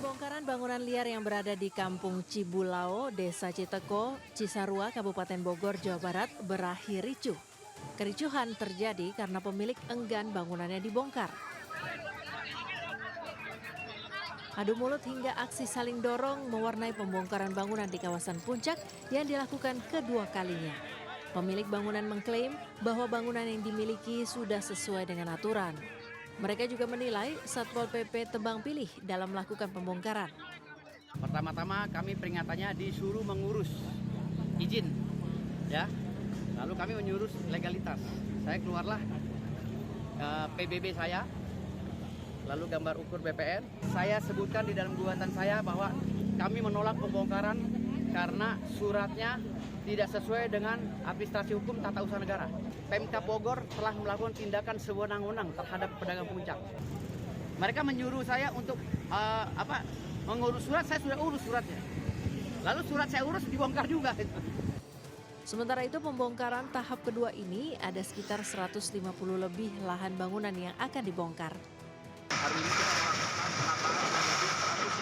Pembongkaran bangunan liar yang berada di Kampung Cibulao, Desa Citeko, Cisarua, Kabupaten Bogor, Jawa Barat berakhir ricuh. Kericuhan terjadi karena pemilik enggan bangunannya dibongkar. Adu mulut hingga aksi saling dorong mewarnai pembongkaran bangunan di kawasan Puncak yang dilakukan kedua kalinya. Pemilik bangunan mengklaim bahwa bangunan yang dimiliki sudah sesuai dengan aturan. Mereka juga menilai Satpol PP tebang pilih dalam melakukan pembongkaran. Pertama-tama kami peringatannya disuruh mengurus izin, ya. Lalu kami menyurus legalitas. Saya keluarlah PBB saya, lalu gambar ukur BPN. Saya sebutkan di dalam gugatan saya bahwa kami menolak pembongkaran karena suratnya tidak sesuai dengan administrasi hukum tata usaha negara. Pemkab Bogor telah melakukan tindakan sewenang-wenang terhadap pedagang Puncak. Mereka menyuruh saya untuk mengurus surat, saya sudah urus suratnya. Lalu surat saya urus dibongkar juga. Sementara itu pembongkaran tahap kedua ini ada sekitar 150 lebih lahan bangunan yang akan dibongkar. Hari ini kita melakukan penataan dan lebih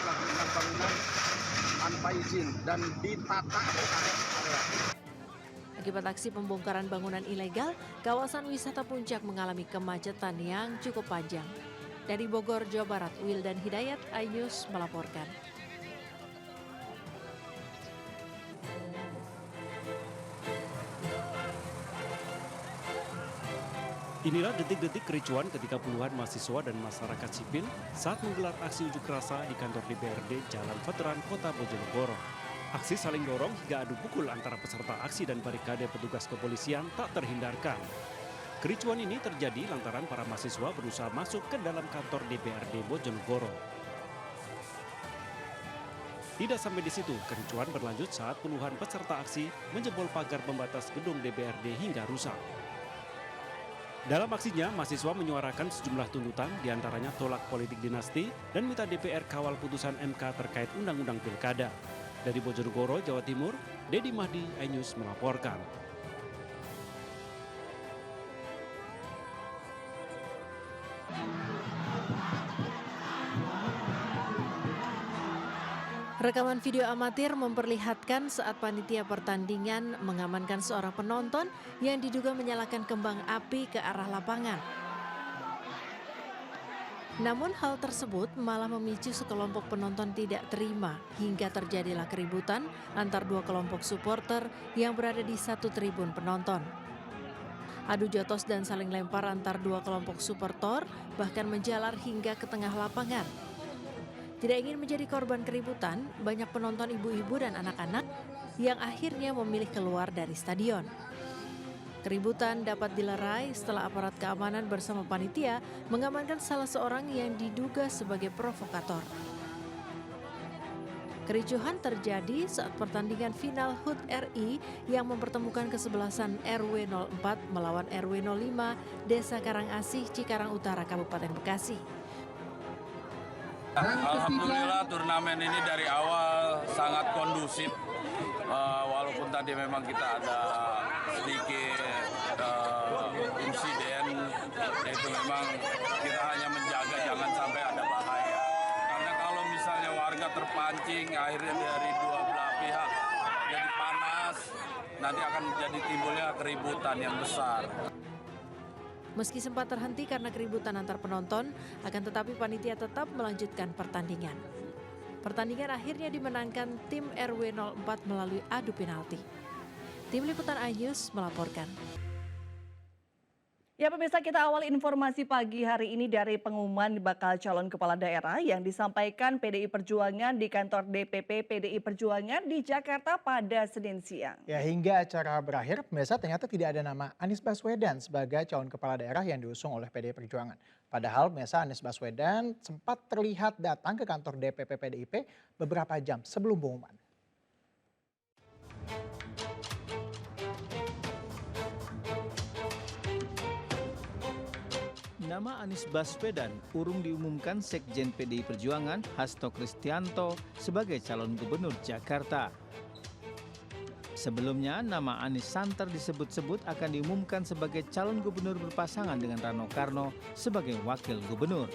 196 bangunan tanpa izin dan ditata area. Akibat aksi pembongkaran bangunan ilegal, kawasan wisata Puncak mengalami kemacetan yang cukup panjang. Dari Bogor, Jawa Barat, Wildan Hidayat, iNews melaporkan. Inilah detik-detik kericuan ketika puluhan mahasiswa dan masyarakat sipil saat menggelar aksi unjuk rasa di kantor DPRD Jalan Veteran Kota Bojonegoro. Aksi saling dorong hingga adu pukul antara peserta aksi dan barikade petugas kepolisian tak terhindarkan. Kericuan ini terjadi lantaran para mahasiswa berusaha masuk ke dalam kantor DPRD Bojonegoro. Tidak sampai di situ, kericuan berlanjut saat puluhan peserta aksi menjebol pagar pembatas gedung DPRD hingga rusak. Dalam aksinya, mahasiswa menyuarakan sejumlah tuntutan, diantaranya tolak politik dinasti dan minta DPR kawal putusan MK terkait Undang-Undang Pilkada. Dari Bojonegoro, Jawa Timur, Dedi Mahdi, iNews melaporkan. Rekaman video amatir memperlihatkan saat panitia pertandingan mengamankan seorang penonton yang diduga menyalakan kembang api ke arah lapangan. Namun hal tersebut malah memicu sekelompok penonton tidak terima hingga terjadilah keributan antar dua kelompok supporter yang berada di satu tribun penonton. Adu jotos dan saling lempar antar dua kelompok supporter bahkan menjalar hingga ke tengah lapangan. Tidak ingin menjadi korban keributan, banyak penonton ibu-ibu dan anak-anak yang akhirnya memilih keluar dari stadion. Keributan dapat dilerai setelah aparat keamanan bersama panitia mengamankan salah seorang yang diduga sebagai provokator. Kericuhan terjadi saat pertandingan final HUT RI yang mempertemukan kesebelasan RW 04 melawan RW 05 Desa Karangasih, Cikarang Utara, Kabupaten Bekasi. Alhamdulillah turnamen ini dari awal sangat kondusif, walaupun tadi memang kita ada sedikit insiden, itu memang kita hanya menjaga jangan sampai ada bahaya. Karena kalau misalnya warga terpancing akhirnya dari dua belah pihak jadi panas, nanti akan menjadi timbulnya keributan yang besar. Meski sempat terhenti karena keributan antar penonton, akan tetapi panitia tetap melanjutkan pertandingan. Pertandingan akhirnya dimenangkan tim RW 04 melalui adu penalti. Tim Liputan iNews melaporkan. Ya pemirsa, kita awal informasi pagi hari ini dari pengumuman bakal calon kepala daerah yang disampaikan PDI Perjuangan di kantor DPP PDI Perjuangan di Jakarta pada Senin siang. Ya, hingga acara berakhir, pemirsa ternyata tidak ada nama Anies Baswedan sebagai calon kepala daerah yang diusung oleh PDI Perjuangan. Padahal pemirsa Anies Baswedan sempat terlihat datang ke kantor DPP PDIP beberapa jam sebelum pengumuman. Nama Anies Baswedan urung diumumkan Sekjen PDI Perjuangan Hasto Kristianto sebagai calon gubernur Jakarta. Sebelumnya, nama Anies santer disebut-sebut akan diumumkan sebagai calon gubernur berpasangan dengan Rano Karno sebagai wakil gubernur.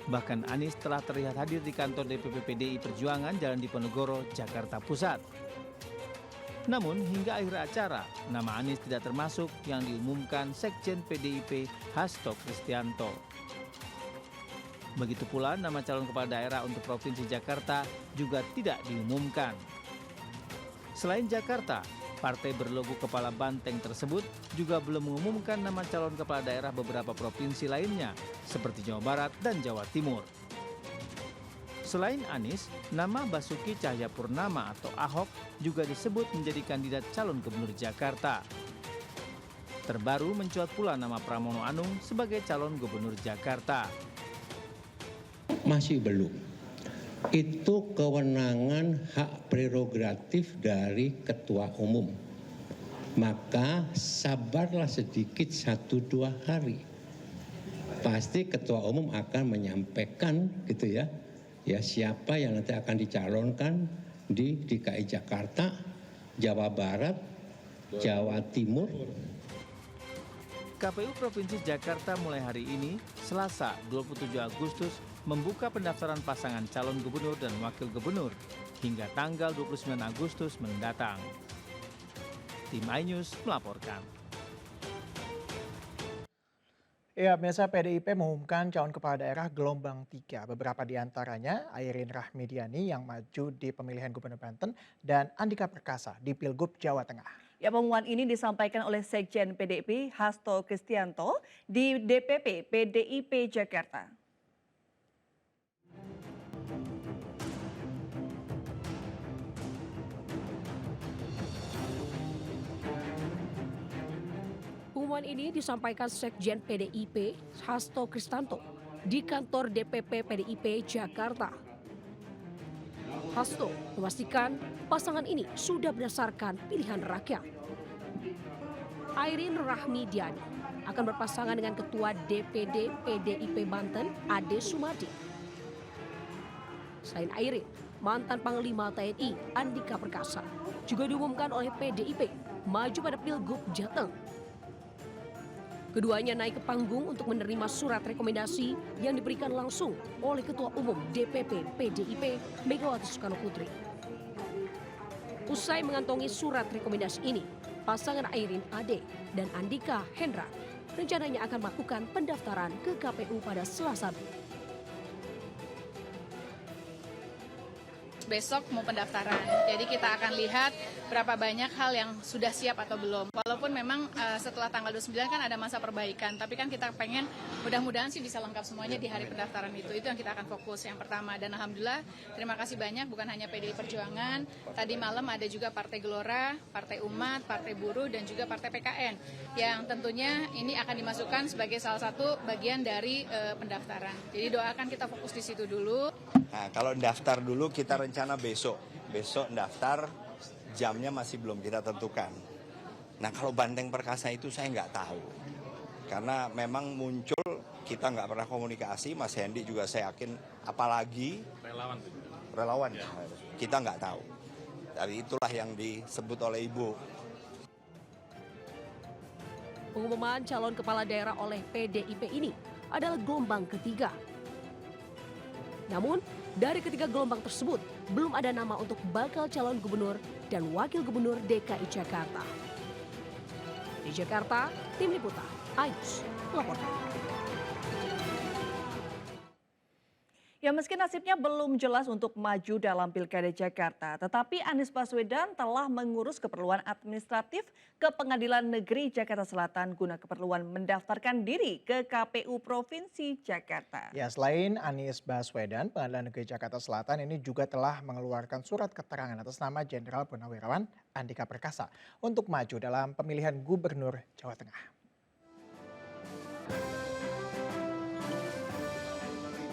Bahkan Anies telah terlihat hadir di kantor DPP PDI Perjuangan Jalan Diponegoro, Jakarta Pusat. Namun hingga akhir acara, nama Anies tidak termasuk yang diumumkan Sekjen PDIP Hasto Kristianto. Begitu pula nama calon kepala daerah untuk Provinsi Jakarta juga tidak diumumkan. Selain Jakarta, partai berlogo kepala banteng tersebut juga belum mengumumkan nama calon kepala daerah beberapa provinsi lainnya, seperti Jawa Barat dan Jawa Timur. Selain Anies, nama Basuki Cahayapurnama atau Ahok juga disebut menjadi kandidat calon gubernur Jakarta. Terbaru mencuat pula nama Pramono Anung sebagai calon gubernur Jakarta. Masih belum. Itu kewenangan hak prerogatif dari ketua umum. Maka sabarlah sedikit 1-2 hari. Pasti ketua umum akan menyampaikan gitu ya siapa yang nanti akan dicalonkan di DKI Jakarta, Jawa Barat, Jawa Timur. KPU Provinsi Jakarta mulai hari ini, Selasa 27 Agustus, membuka pendaftaran pasangan calon gubernur dan wakil gubernur hingga tanggal 29 Agustus mendatang. Tim iNews melaporkan. Ya, pemirsa, PDIP mengumumkan calon kepala daerah gelombang 3. Beberapa di antaranya Airin Rahmidiani yang maju di pemilihan Gubernur Banten dan Andika Perkasa di Pilgub Jawa Tengah. Ya, pengumuman ini disampaikan oleh Sekjen PDIP Hasto Kristianto di DPP PDIP Jakarta. Pengumuman ini disampaikan Sekjen PDIP Hasto Kristianto di kantor DPP PDIP Jakarta. Hasto memastikan pasangan ini sudah berdasarkan pilihan rakyat. Airin Rahmidiani akan berpasangan dengan Ketua DPD PDIP Banten Ade Sumadi. Selain Airin, mantan Panglima TNI Andika Perkasa juga diumumkan oleh PDIP maju pada Pilgub Jateng. Keduanya naik ke panggung untuk menerima surat rekomendasi yang diberikan langsung oleh Ketua Umum DPP PDIP Megawati Soekarno Putri. Usai mengantongi surat rekomendasi ini, pasangan Airin Ade dan Andika Hendra rencananya akan melakukan pendaftaran ke KPU pada Selasa. Besok mau pendaftaran, jadi kita akan lihat berapa banyak hal yang sudah siap atau belum. Walaupun memang setelah tanggal 29 kan ada masa perbaikan, tapi kan kita pengen mudah-mudahan sih bisa lengkap semuanya di hari pendaftaran itu yang kita akan fokus yang pertama. Dan alhamdulillah terima kasih banyak, bukan hanya PDI Perjuangan, tadi malam ada juga Partai Gelora, Partai Umat, Partai Buruh, dan juga Partai PKN yang tentunya ini akan dimasukkan sebagai salah satu bagian dari pendaftaran. Jadi doakan kita fokus di situ dulu. Nah, kalau daftar dulu kita rencana besok daftar, jamnya masih belum kita tentukan. Nah, kalau Banteng Perkasa itu saya nggak tahu, karena memang muncul kita nggak pernah komunikasi. Mas Hendi juga saya yakin, apalagi relawan ya. Kita nggak tahu. Tapi itulah yang disebut oleh Ibu. Pengumuman calon kepala daerah oleh PDIP ini adalah gelombang ketiga. Namun, dari ketiga gelombang tersebut, belum ada nama untuk bakal calon gubernur dan wakil gubernur DKI Jakarta. Di Jakarta, Tim Liputan, iNews melaporkan. Ya, meski nasibnya belum jelas untuk maju dalam Pilkada Jakarta, tetapi Anies Baswedan telah mengurus keperluan administratif ke Pengadilan Negeri Jakarta Selatan guna keperluan mendaftarkan diri ke KPU Provinsi Jakarta. Ya, selain Anies Baswedan, Pengadilan Negeri Jakarta Selatan ini juga telah mengeluarkan surat keterangan atas nama Jenderal Purnawirawan Andika Perkasa untuk maju dalam pemilihan Gubernur Jawa Tengah.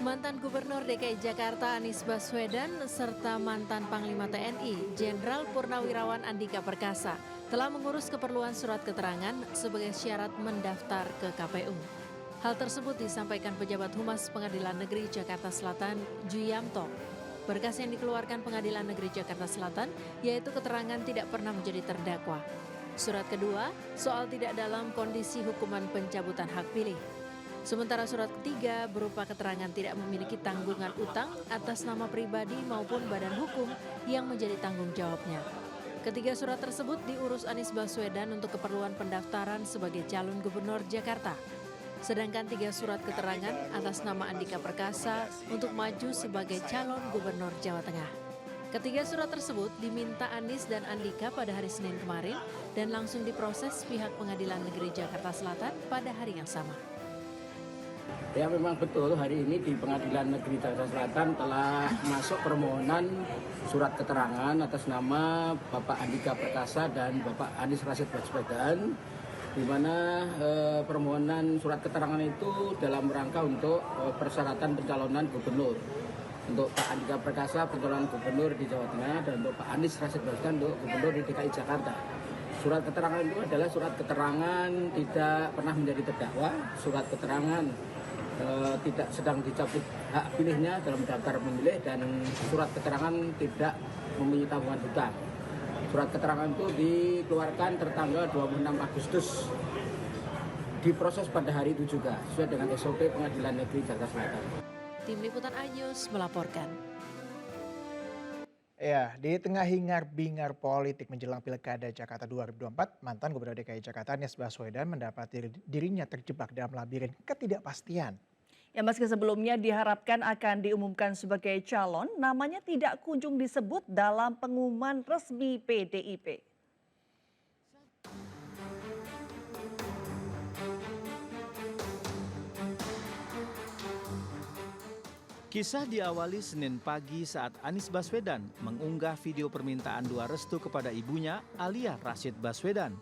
Mantan Gubernur DKI Jakarta Anies Baswedan serta mantan Panglima TNI Jenderal Purnawirawan Andika Perkasa telah mengurus keperluan surat keterangan sebagai syarat mendaftar ke KPU. Hal tersebut disampaikan pejabat Humas Pengadilan Negeri Jakarta Selatan, Juyamto. Berkas yang dikeluarkan Pengadilan Negeri Jakarta Selatan yaitu keterangan tidak pernah menjadi terdakwa. Surat kedua, soal tidak dalam kondisi hukuman pencabutan hak pilih. Sementara surat ketiga berupa keterangan tidak memiliki tanggungan utang atas nama pribadi maupun badan hukum yang menjadi tanggung jawabnya. Ketiga surat tersebut diurus Anies Baswedan untuk keperluan pendaftaran sebagai calon gubernur Jakarta. Sedangkan 3 surat keterangan atas nama Andika Perkasa untuk maju sebagai calon gubernur Jawa Tengah. Ketiga surat tersebut diminta Anies dan Andika pada hari Senin kemarin dan langsung diproses pihak Pengadilan Negeri Jakarta Selatan pada hari yang sama. Ya memang betul hari ini di Pengadilan Negeri Jakarta Selatan telah masuk permohonan surat keterangan atas nama Bapak Andika Perkasa dan Bapak Anies Rashid Baswedan, di mana permohonan surat keterangan itu dalam rangka untuk persyaratan pencalonan gubernur. Untuk Pak Andika Perkasa pencalonan gubernur di Jawa Tengah dan untuk Pak Anies Rashid Baswedan untuk gubernur di DKI Jakarta. Surat keterangan itu adalah surat keterangan tidak pernah menjadi terdakwa, surat keterangan tidak sedang dicabut hak pilihnya dalam daftar pemilih, dan surat keterangan tidak mempunyai tanggungan hutang. Surat keterangan itu dikeluarkan tertanggal 26 Agustus. Diproses pada hari itu juga sesuai dengan SOP Pengadilan Negeri Jakarta Selatan. Tim Liputan iNews melaporkan. Ya, di tengah hingar-bingar politik menjelang Pilkada Jakarta 2024, mantan Gubernur DKI Jakarta Anies Baswedan mendapati dirinya terjebak dalam labirin ketidakpastian. Ya, meski sebelumnya diharapkan akan diumumkan sebagai calon, namanya tidak kunjung disebut dalam pengumuman resmi PDIP. Kisah diawali Senin pagi saat Anies Baswedan mengunggah video permintaan doa restu kepada ibunya Alia Rashid Baswedan.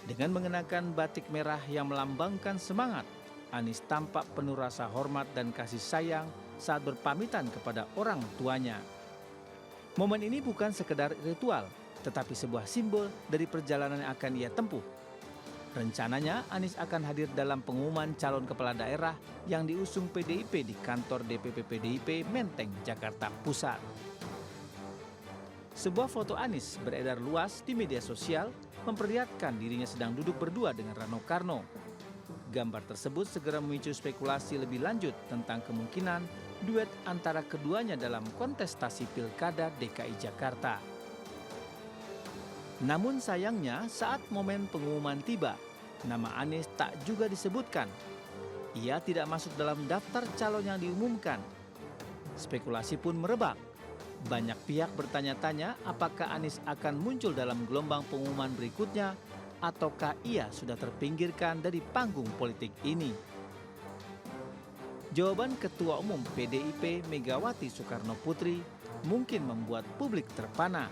Dengan mengenakan batik merah yang melambangkan semangat, Anies tampak penuh rasa hormat dan kasih sayang saat berpamitan kepada orang tuanya. Momen ini bukan sekedar ritual, tetapi sebuah simbol dari perjalanan yang akan ia tempuh. Rencananya Anies akan hadir dalam pengumuman calon kepala daerah yang diusung PDIP di kantor DPP PDIP Menteng, Jakarta Pusat. Sebuah foto Anies beredar luas di media sosial memperlihatkan dirinya sedang duduk berdua dengan Rano Karno. Gambar tersebut segera memicu spekulasi lebih lanjut tentang kemungkinan duet antara keduanya dalam kontestasi Pilkada DKI Jakarta. Namun sayangnya saat momen pengumuman tiba, nama Anies tak juga disebutkan. Ia tidak masuk dalam daftar calon yang diumumkan. Spekulasi pun merebak. Banyak pihak bertanya-tanya apakah Anies akan muncul dalam gelombang pengumuman berikutnya ataukah ia sudah terpinggirkan dari panggung politik ini. Jawaban Ketua Umum PDIP Megawati Soekarno Putri mungkin membuat publik terpana.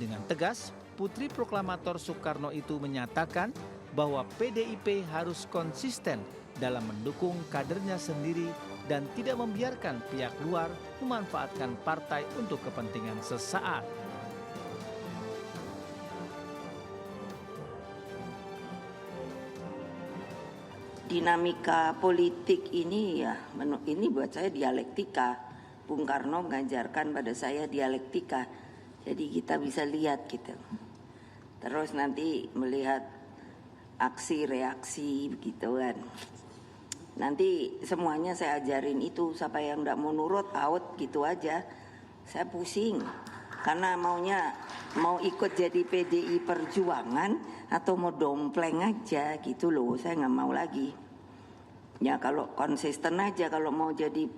Dengan tegas, Putri Proklamator Soekarno itu menyatakan bahwa PDIP harus konsisten dalam mendukung kadernya sendiri dan tidak membiarkan pihak luar memanfaatkan partai untuk kepentingan sesaat. Dinamika politik ini ini buat saya dialektika. Bung Karno mengajarkan pada saya dialektika. Jadi kita bisa lihat gitu. Terus nanti melihat aksi reaksi begitu kan. Nanti semuanya saya ajarin itu, siapa yang enggak mau nurut out gitu aja. Saya pusing karena mau ikut jadi PDI Perjuangan atau mau dompleng aja gitu loh. Saya nggak mau lagi. Ya kalau konsisten aja, kalau mau jadi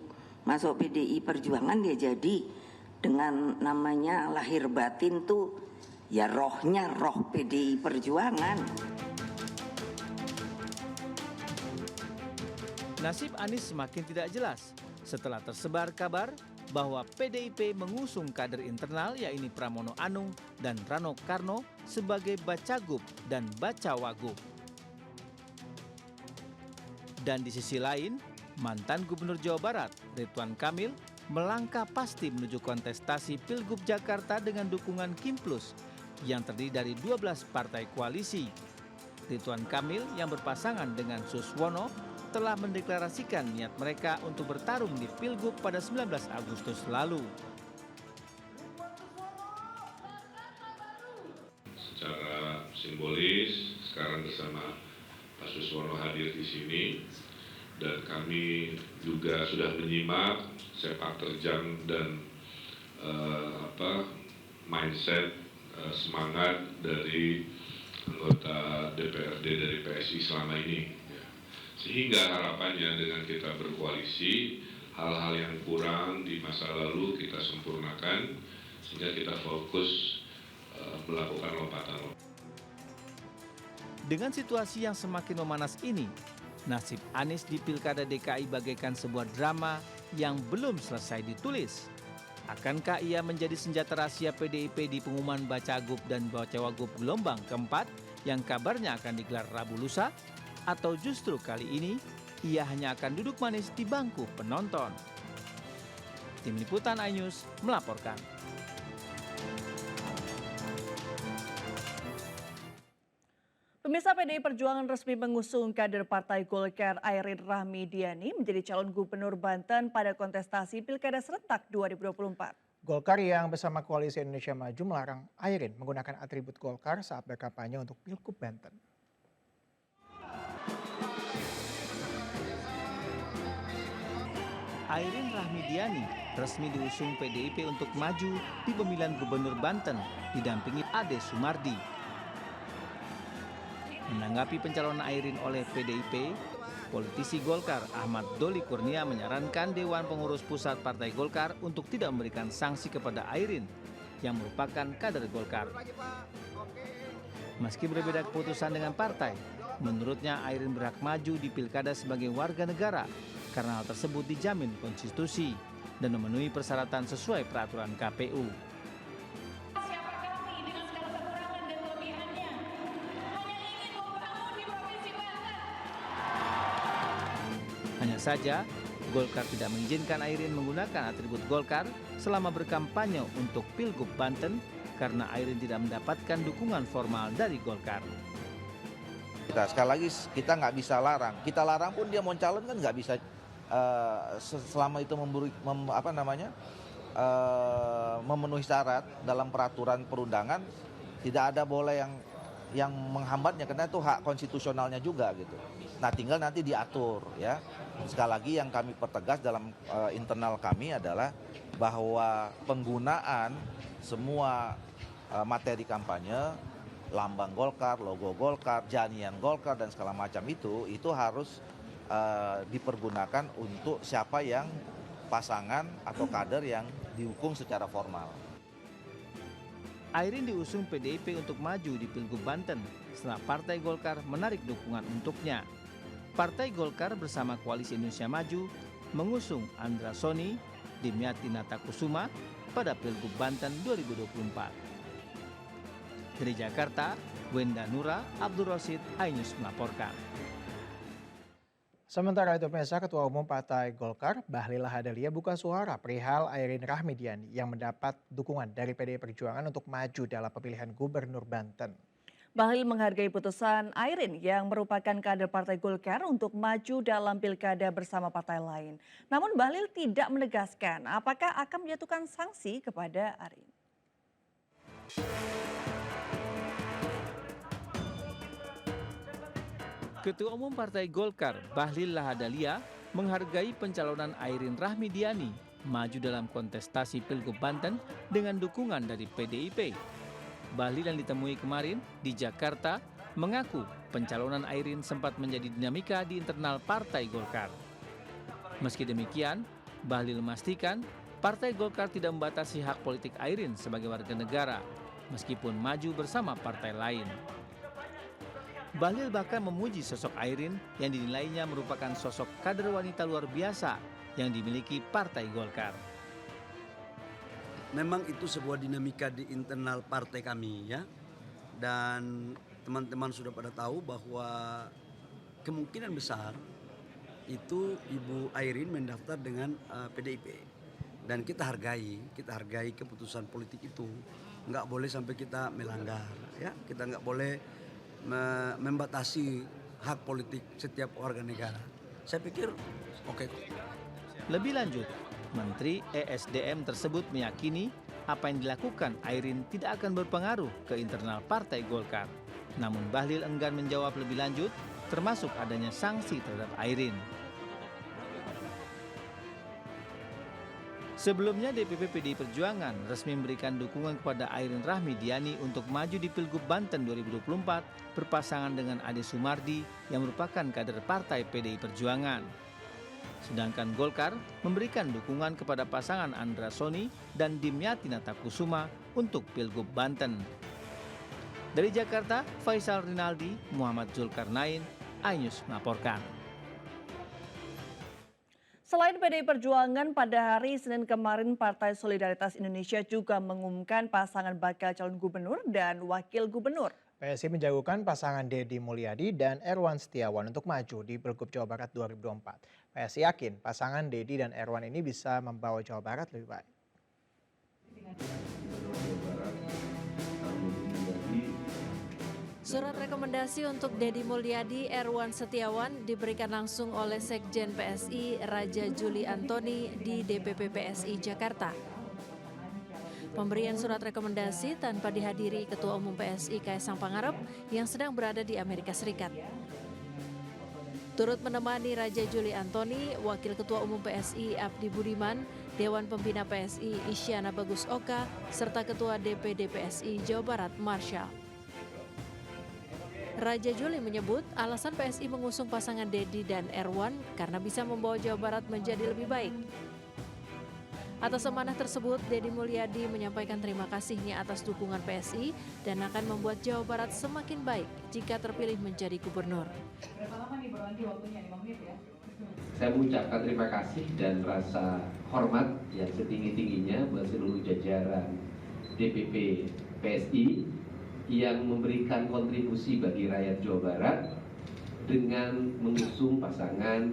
masuk PDI Perjuangan ya jadi dengan namanya lahir batin tuh ya rohnya roh PDI Perjuangan. Nasib Anies semakin tidak jelas setelah tersebar kabar bahwa PDIP mengusung kader internal yaitu Pramono Anung dan Rano Karno sebagai Bacagub dan Bacawagub. Dan di sisi lain, mantan Gubernur Jawa Barat Ridwan Kamil melangkah pasti menuju kontestasi Pilgub Jakarta dengan dukungan Kim Plus yang terdiri dari 12 partai koalisi. Ridwan Kamil yang berpasangan dengan Suswono telah mendeklarasikan niat mereka untuk bertarung di Pilgub pada 19 Agustus lalu. Secara simbolis sekarang bersama Pak Suswono hadir di sini dan kami juga sudah menyimak sepak terjang dan mindset semangat dari anggota DPRD dari PSI selama ini. Sehingga harapannya dengan kita berkoalisi, hal-hal yang kurang di masa lalu kita sempurnakan, sehingga kita fokus melakukan lompatan. Dengan situasi yang semakin memanas ini, nasib Anies di Pilkada DKI bagaikan sebuah drama yang belum selesai ditulis. Akankah ia menjadi senjata rahasia PDIP di pengumuman Bacagub dan Bacawagub gelombang keempat yang kabarnya akan digelar Rabu lusa? Atau justru kali ini ia hanya akan duduk manis di bangku penonton? Tim Liputan iNews melaporkan. Pemirsa, PDI Perjuangan resmi mengusung kader Partai Golkar Airin Rahmidiani menjadi calon gubernur Banten pada kontestasi Pilkada Serentak 2024. Golkar yang bersama Koalisi Indonesia Maju melarang Airin menggunakan atribut Golkar saat berkampanye untuk Pilgub Banten. Airin Rahmidiani resmi diusung PDIP untuk maju di pemilihan gubernur Banten didampingi Ade Sumardi. Menanggapi pencalonan Airin oleh PDIP, politisi Golkar Ahmad Doli Kurnia menyarankan Dewan Pengurus Pusat Partai Golkar untuk tidak memberikan sanksi kepada Airin yang merupakan kader Golkar. Meski berbeda keputusan dengan partai, menurutnya Airin berhak maju di pilkada sebagai warga negara karena hal tersebut dijamin konstitusi dan memenuhi persyaratan sesuai peraturan KPU. Hanya saja, Golkar tidak mengizinkan Airin menggunakan atribut Golkar selama berkampanye untuk Pilgub Banten karena Airin tidak mendapatkan dukungan formal dari Golkar. Sekali lagi kita nggak bisa larang. Kita larang pun dia mau calon kan nggak bisa selama itu memenuhi syarat dalam peraturan perundangan, tidak ada boleh yang menghambatnya karena itu hak konstitusionalnya juga gitu. Nah tinggal nanti diatur ya. Sekali lagi yang kami pertegas dalam internal kami adalah bahwa penggunaan semua materi kampanye, lambang Golkar, logo Golkar, janjian Golkar dan segala macam itu harus dipergunakan untuk siapa yang pasangan atau kader yang dihukum secara formal. Airin diusung PDIP untuk maju di Pilgub Banten setelah Partai Golkar menarik dukungan untuknya. Partai Golkar bersama Koalisi Indonesia Maju mengusung Andra Soni, Dimyati Natakusuma pada Pilgub Banten 2024. Dari Jakarta, Wenda Nura, Abdul Rosid, iNews melaporkan. Sementara itu, pemirsa, Ketua Umum Partai Golkar, Bahlil Lahadalia buka suara perihal Airin Rahmidiani yang mendapat dukungan dari PDI Perjuangan untuk maju dalam pemilihan Gubernur Banten. Bahlil menghargai putusan Airin yang merupakan kader Partai Golkar untuk maju dalam pilkada bersama partai lain. Namun Bahlil tidak menegaskan apakah akan menjatuhkan sanksi kepada Airin. Ketua Umum Partai Golkar, Bahlil Lahadalia, menghargai pencalonan Airin Rahmidiani maju dalam kontestasi Pilgub Banten dengan dukungan dari PDIP. Bahlil yang ditemui kemarin di Jakarta mengaku pencalonan Airin sempat menjadi dinamika di internal Partai Golkar. Meski demikian, Bahlil memastikan Partai Golkar tidak membatasi hak politik Airin sebagai warga negara, meskipun maju bersama partai lain. Bahlil bahkan memuji sosok Airin yang dinilainya merupakan sosok kader wanita luar biasa yang dimiliki Partai Golkar. Memang itu sebuah dinamika di internal partai kami ya. Dan teman-teman sudah pada tahu bahwa kemungkinan besar itu Ibu Airin mendaftar dengan PDIP. Dan kita hargai keputusan politik itu. Nggak boleh sampai kita melanggar ya. Kita nggak boleh membatasi hak politik setiap warga negara. Saya pikir oke. Lebih lanjut, Menteri ESDM tersebut meyakini apa yang dilakukan Airin tidak akan berpengaruh ke internal Partai Golkar. Namun Bahlil enggan menjawab lebih lanjut, termasuk adanya sanksi terhadap Airin. Sebelumnya DPP PDI Perjuangan resmi memberikan dukungan kepada Airin Rahmidiani untuk maju di Pilgub Banten 2024 berpasangan dengan Ade Sumardi yang merupakan kader partai PDI Perjuangan. Sedangkan Golkar memberikan dukungan kepada pasangan Andra Soni dan Dimyati Natakusuma untuk Pilgub Banten. Dari Jakarta, Faisal Rinaldi, Muhammad Zulkarnain, iNews melaporkan. Selain PDI Perjuangan, pada hari Senin kemarin Partai Solidaritas Indonesia juga mengumumkan pasangan bakal calon gubernur dan wakil gubernur. PSI menjagokan pasangan Deddy Mulyadi dan Erwan Setiawan untuk maju di Pilgub Jawa Barat 2024. PSI yakin pasangan Deddy dan Erwan ini bisa membawa Jawa Barat lebih baik. Surat rekomendasi untuk Deddy Mulyadi, Erwan Setiawan diberikan langsung oleh Sekjen PSI Raja Juli Antoni di DPP PSI Jakarta. Pemberian surat rekomendasi tanpa dihadiri Ketua Umum PSI Kaisang Pangarep yang sedang berada di Amerika Serikat. Turut menemani Raja Juli Antoni, Wakil Ketua Umum PSI Abdi Budiman, Dewan Pembina PSI Isyana Bagus Oka, serta Ketua DPD PSI Jawa Barat Marshall. Raja Juli menyebut alasan PSI mengusung pasangan Deddy dan Erwan karena bisa membawa Jawa Barat menjadi lebih baik. Atas amanah tersebut, Deddy Mulyadi menyampaikan terima kasihnya atas dukungan PSI dan akan membuat Jawa Barat semakin baik jika terpilih menjadi gubernur. Saya mengucapkan terima kasih dan rasa hormat yang setinggi-tingginya buat seluruh jajaran DPP PSI yang memberikan kontribusi bagi rakyat Jawa Barat dengan mengusung pasangan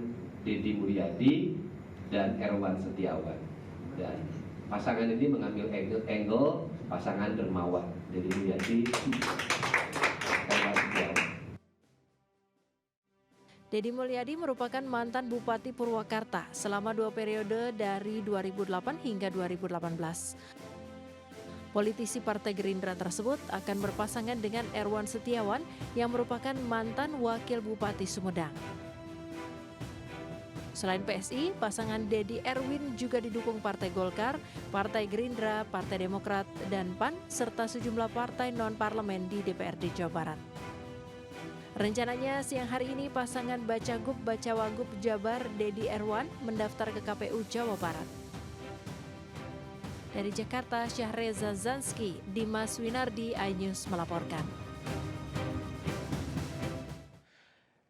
Deddy Mulyadi dan Erwan Setiawan. Dan pasangan ini mengambil angle pasangan dermawan, Deddy Mulyadi, Erwan Setiawan. Deddy Mulyadi merupakan mantan Bupati Purwakarta selama 2 periode dari 2008 hingga 2018. Politisi Partai Gerindra tersebut akan berpasangan dengan Erwan Setiawan yang merupakan mantan Wakil Bupati Sumedang. Selain PSI, pasangan Deddy Erwin juga didukung Partai Golkar, Partai Gerindra, Partai Demokrat, dan PAN, serta sejumlah partai non-parlemen di DPRD Jawa Barat. Rencananya siang hari ini pasangan Bacagup-Bacawagub Jabar Deddy Erwan mendaftar ke KPU Jawa Barat. Dari Jakarta, Syahreza Zanski, Dimas Winardi, iNews melaporkan.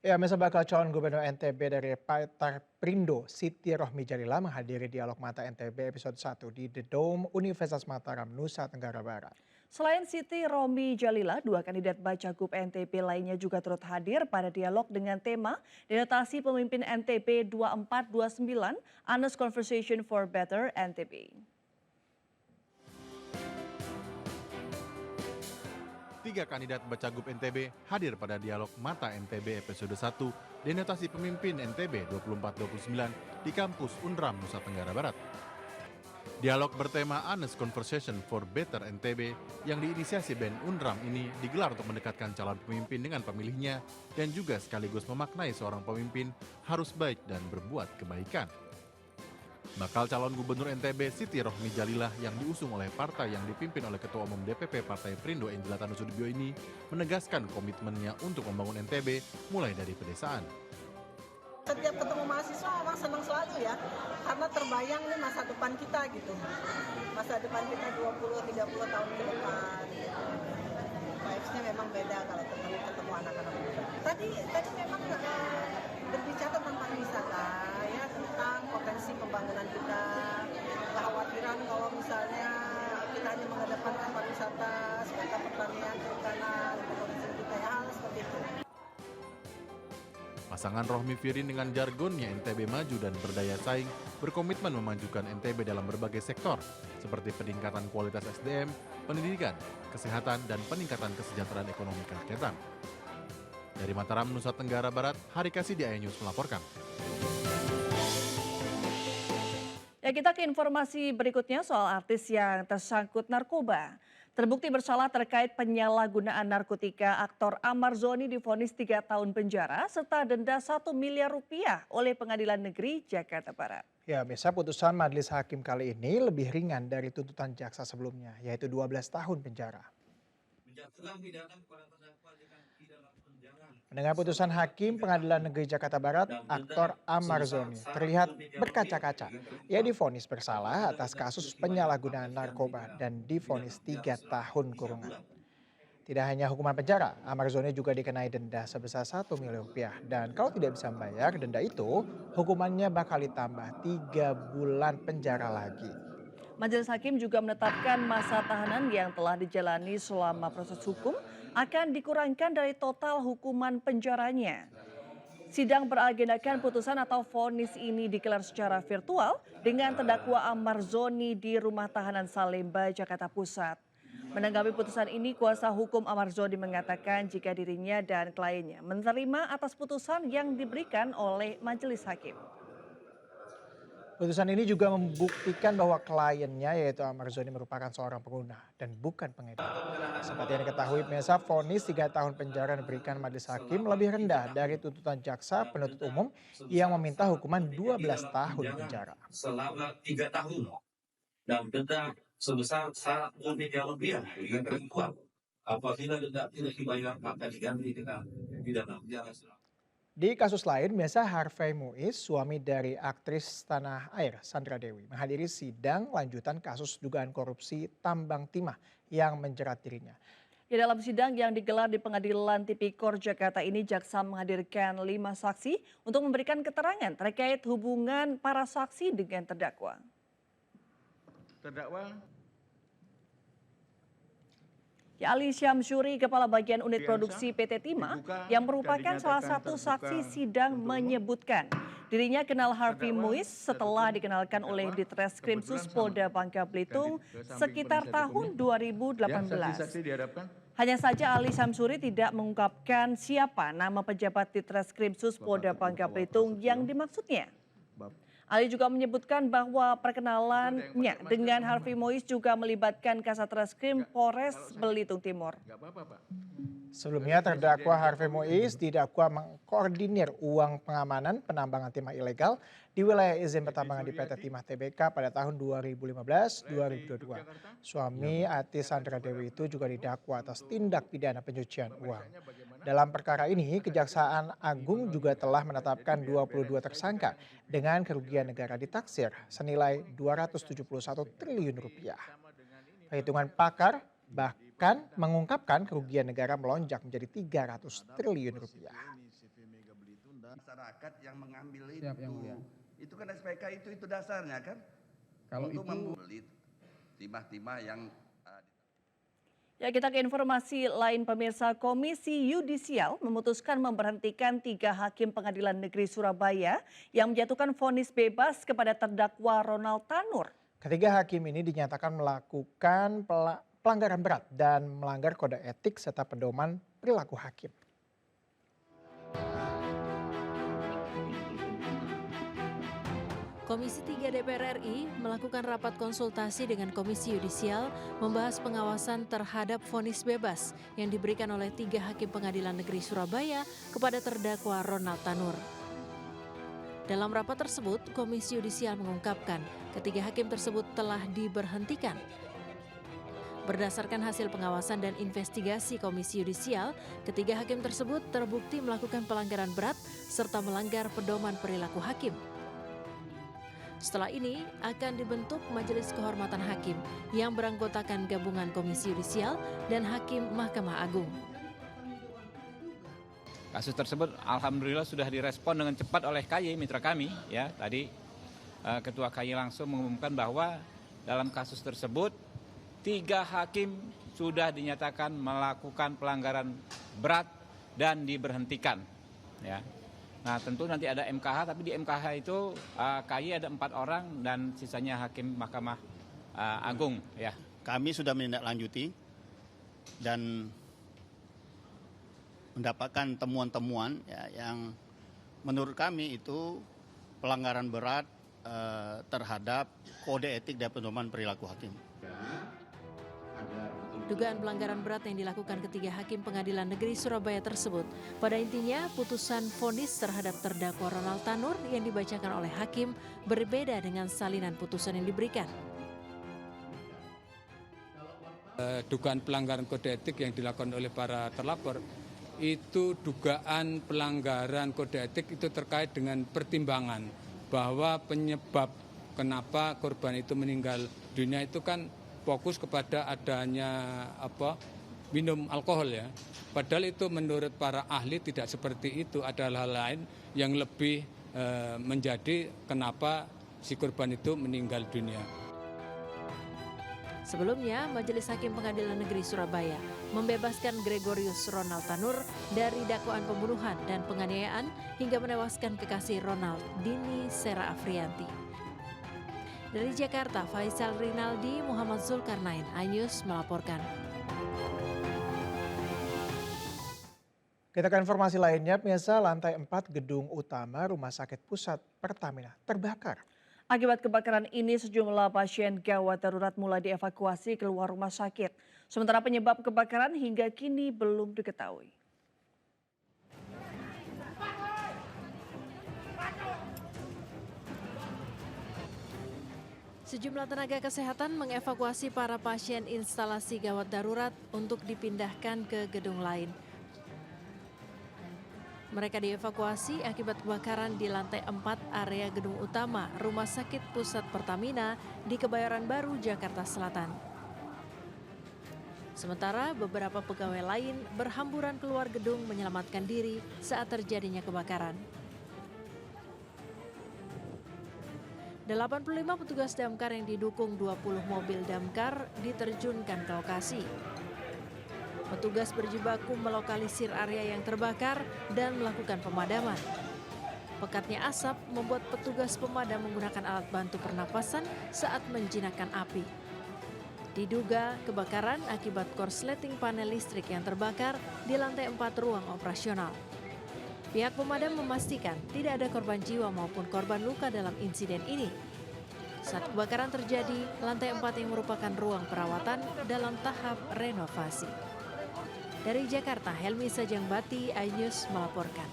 Ya, Mesa bakal calon gubernur NTB dari Partai Perindo, Siti Rohmijalila menghadiri dialog Mata NTB episode 1 di The Dome Universitas Mataram, Nusa Tenggara Barat. Selain Siti Rohmijalila, 2 kandidat Bacagup NTB lainnya juga turut hadir pada dialog dengan tema Denotasi Pemimpin NTB 2429, Honest Conversation for Better NTB. 3 kandidat Bacagup NTB hadir pada dialog Mata NTB episode 1 Denotasi Pemimpin NTB 2429 di kampus Unram, Nusa Tenggara Barat. Dialog bertema Honest Conversation for Better NTB yang diinisiasi BEM Unram ini digelar untuk mendekatkan calon pemimpin dengan pemilihnya dan juga sekaligus memaknai seorang pemimpin harus baik dan berbuat kebaikan. Bakal calon gubernur NTB Siti Rohmijalila yang diusung oleh partai yang dipimpin oleh Ketua Umum DPP Partai Perindo Endila Tanusudibyo ini menegaskan komitmennya untuk membangun NTB mulai dari pedesaan. Setiap ketemu mahasiswa memang senang selalu ya, karena terbayang nih masa depan kita gitu. Masa depan kita 20-30 tahun ke depan. Vibes-nya memang beda kalau ketemu anak-anak muda. Tadi memang berbicara tentang pariwisata ya, tentang potensi pembangunan kita, kekhawatiran kalau misalnya kita hanya mengedepankan pariwisata, sementara pertanian, perikanan, potensi kita ya, hal seperti itu. Pasangan Rohmi Firin dengan jargonnya NTB Maju dan Berdaya Saing berkomitmen memajukan NTB dalam berbagai sektor seperti peningkatan kualitas SDM, pendidikan, kesehatan, dan peningkatan kesejahteraan ekonomi kerakyatan. Dari Mataram, Nusa Tenggara Barat, Hari Kasih di iNews melaporkan. Ya, kita ke informasi berikutnya soal artis yang tersangkut narkoba. Terbukti bersalah terkait penyalahgunaan narkotika, aktor Ahmad Zoni divonis 3 tahun penjara serta denda 1 miliar rupiah oleh Pengadilan Negeri Jakarta Barat. Ya, biasa putusan majelis hakim kali ini lebih ringan dari tuntutan jaksa sebelumnya, yaitu 12 tahun penjara. Mendengar putusan hakim Pengadilan Negeri Jakarta Barat, aktor Amar Zoni terlihat berkaca-kaca. Ia divonis bersalah atas kasus penyalahgunaan narkoba dan divonis 3 tahun kurungan. Tidak hanya hukuman penjara, Amar Zoni juga dikenai denda sebesar 1 miliar rupiah. Dan kalau tidak bisa membayar denda itu, hukumannya bakal ditambah 3 bulan penjara lagi. Majelis Hakim juga menetapkan masa tahanan yang telah dijalani selama proses hukum akan dikurangkan dari total hukuman penjaranya. Sidang beragendakan putusan atau vonis ini digelar secara virtual dengan terdakwa Amar Zoni di Rumah Tahanan Salemba, Jakarta Pusat. Menanggapi putusan ini, kuasa hukum Amar Zoni mengatakan jika dirinya dan kliennya menerima atas putusan yang diberikan oleh majelis hakim. Putusan ini juga membuktikan bahwa kliennya yaitu Amar Zoni merupakan seorang pengguna dan bukan pengedar. Seperti yang diketahui pemirsa, vonis 3 tahun penjara diberikan majelis hakim lebih rendah dari tuntutan jaksa penuntut umum yang meminta hukuman 12 tahun penjara. Selama 3 tahun dan denda sebesar 1 miliar rupiah dengan ketentuan apabila denda tidak dibayar maka diganti dengan pidana penjara. Di kasus lain, biasa Harvey Muiz, suami dari aktris tanah air Sandra Dewi, menghadiri sidang lanjutan kasus dugaan korupsi tambang timah yang menjerat dirinya. Di dalam sidang yang digelar di Pengadilan Tipikor Jakarta ini, jaksa menghadirkan 5 saksi untuk memberikan keterangan terkait hubungan para saksi dengan terdakwa. Ya, Ali Syamsuri, Kepala Bagian Unit Produksi PT Timah, yang merupakan salah satu saksi sidang menyebutkan dirinya kenal Harvey Muiz setelah dikenalkan oleh Ditreskrimsus Polda Bangka Belitung sekitar tahun 2018. Hanya saja Ali Syamsuri tidak mengungkapkan siapa nama pejabat Ditreskrimsus Polda Bangka Belitung yang dimaksudnya. Ali juga menyebutkan bahwa perkenalannya dengan Harvey Muiz juga melibatkan Kasat Reskrim Polres Belitung Timur. Sebelumnya terdakwa Harvey Muiz didakwa mengkoordinir uang pengamanan penambangan timah ilegal di wilayah izin pertambangan di PT Timah Tbk pada tahun 2015-2022. Suami Ati Sandra Dewi itu juga didakwa atas tindak pidana pencucian uang. Dalam perkara ini, Kejaksaan Agung juga telah menetapkan 22 tersangka dengan kerugian negara ditaksir senilai 271 triliun rupiah. Perhitungan pakar bahkan mengungkapkan kerugian negara melonjak menjadi 300 triliun rupiah. Masyarakat yang mengambil itu kan SPK itu dasarnya kan. Kalau untuk itu membeli timah-timah yang Ya, kita ke informasi lain pemirsa. Komisi Yudisial memutuskan memberhentikan 3 hakim Pengadilan Negeri Surabaya yang menjatuhkan vonis bebas kepada terdakwa Ronald Tanur. Ketiga hakim ini dinyatakan melakukan pelanggaran berat dan melanggar kode etik serta pedoman perilaku hakim. Komisi 3 DPR RI melakukan rapat konsultasi dengan Komisi Yudisial membahas pengawasan terhadap vonis bebas yang diberikan oleh 3 hakim Pengadilan Negeri Surabaya kepada terdakwa Ronald Tanur. Dalam rapat tersebut, Komisi Yudisial mengungkapkan ketiga hakim tersebut telah diberhentikan. Berdasarkan hasil pengawasan dan investigasi Komisi Yudisial, ketiga hakim tersebut terbukti melakukan pelanggaran berat serta melanggar pedoman perilaku hakim. Setelah ini akan dibentuk Majelis Kehormatan Hakim yang beranggotakan gabungan Komisi Yudisial dan Hakim Mahkamah Agung. Kasus tersebut alhamdulillah sudah direspon dengan cepat oleh KY mitra kami. Ya, tadi Ketua KY langsung mengumumkan bahwa dalam kasus tersebut 3 hakim sudah dinyatakan melakukan pelanggaran berat dan diberhentikan. Ya. Nah, tentu nanti ada MKH, tapi di MKH itu KY ada 4 orang dan sisanya hakim Mahkamah Agung. Ya. Kami sudah menindaklanjuti dan mendapatkan temuan-temuan ya, yang menurut kami itu pelanggaran berat terhadap kode etik dan pedoman perilaku hakim. ada betul Dugaan pelanggaran berat yang dilakukan ketiga hakim Pengadilan Negeri Surabaya tersebut pada intinya putusan vonis terhadap terdakwa Ronald Tanur yang dibacakan oleh hakim berbeda dengan salinan putusan yang diberikan. Dugaan pelanggaran kode etik yang dilakukan oleh para terlapor itu dugaan pelanggaran kode etik itu terkait dengan pertimbangan bahwa penyebab kenapa korban itu meninggal dunia itu kan fokus kepada adanya minum alkohol ya. Padahal itu menurut para ahli tidak seperti itu, ada hal lain yang lebih menjadi kenapa si korban itu meninggal dunia. Sebelumnya, Majelis Hakim Pengadilan Negeri Surabaya membebaskan Gregorius Ronald Tanur dari dakwaan pembunuhan dan penganiayaan hingga menewaskan kekasih Ronald, Dini Sera Afrianti. Dari Jakarta, Faisal Rinaldi, Muhammad Zulkarnain, iNews melaporkan. Kita ke informasi lainnya, pemirsa, lantai 4 gedung utama Rumah Sakit Pusat Pertamina terbakar. Akibat kebakaran ini, sejumlah pasien gawat darurat mulai dievakuasi keluar rumah sakit. Sementara penyebab kebakaran hingga kini belum diketahui. Sejumlah tenaga kesehatan mengevakuasi para pasien instalasi gawat darurat untuk dipindahkan ke gedung lain. Mereka dievakuasi akibat kebakaran di lantai 4 area gedung utama Rumah Sakit Pusat Pertamina di Kebayoran Baru, Jakarta Selatan. Sementara beberapa pegawai lain berhamburan keluar gedung menyelamatkan diri saat terjadinya kebakaran. 85 petugas damkar yang didukung 20 mobil damkar diterjunkan ke lokasi. Petugas berjibaku melokalisir area yang terbakar dan melakukan pemadaman. Pekatnya asap membuat petugas pemadam menggunakan alat bantu pernapasan saat menjinakkan api. Diduga kebakaran akibat korsleting panel listrik yang terbakar di lantai 4 ruang operasional. Pihak pemadam memastikan tidak ada korban jiwa maupun korban luka dalam insiden ini. Saat kebakaran terjadi, lantai 4 yang merupakan ruang perawatan dalam tahap renovasi. Dari Jakarta, Helmi Sajangbati, iNews melaporkan.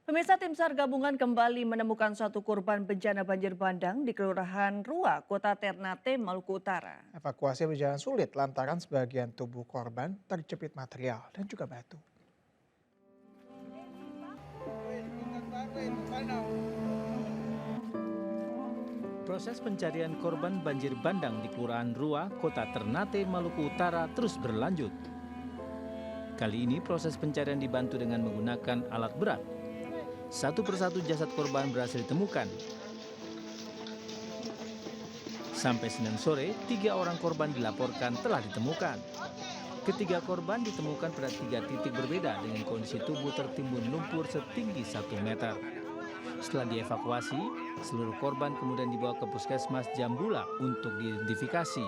Pemirsa, tim SAR gabungan kembali menemukan satu korban bencana banjir bandang di Kelurahan Rua, Kota Ternate, Maluku Utara. Evakuasi berjalan sulit lantaran sebagian tubuh korban terjepit material dan juga batu. Proses pencarian korban banjir bandang di Kelurahan Rua, Kota Ternate, Maluku Utara terus berlanjut. Kali ini proses pencarian dibantu dengan menggunakan alat berat. Satu persatu jasad korban berhasil ditemukan. Sampai Senin sore, 3 orang korban dilaporkan telah ditemukan. Ketiga korban ditemukan pada 3 titik berbeda dengan kondisi tubuh tertimbun lumpur setinggi 1 meter. Setelah dievakuasi, seluruh korban kemudian dibawa ke Puskesmas Jambula untuk diidentifikasi.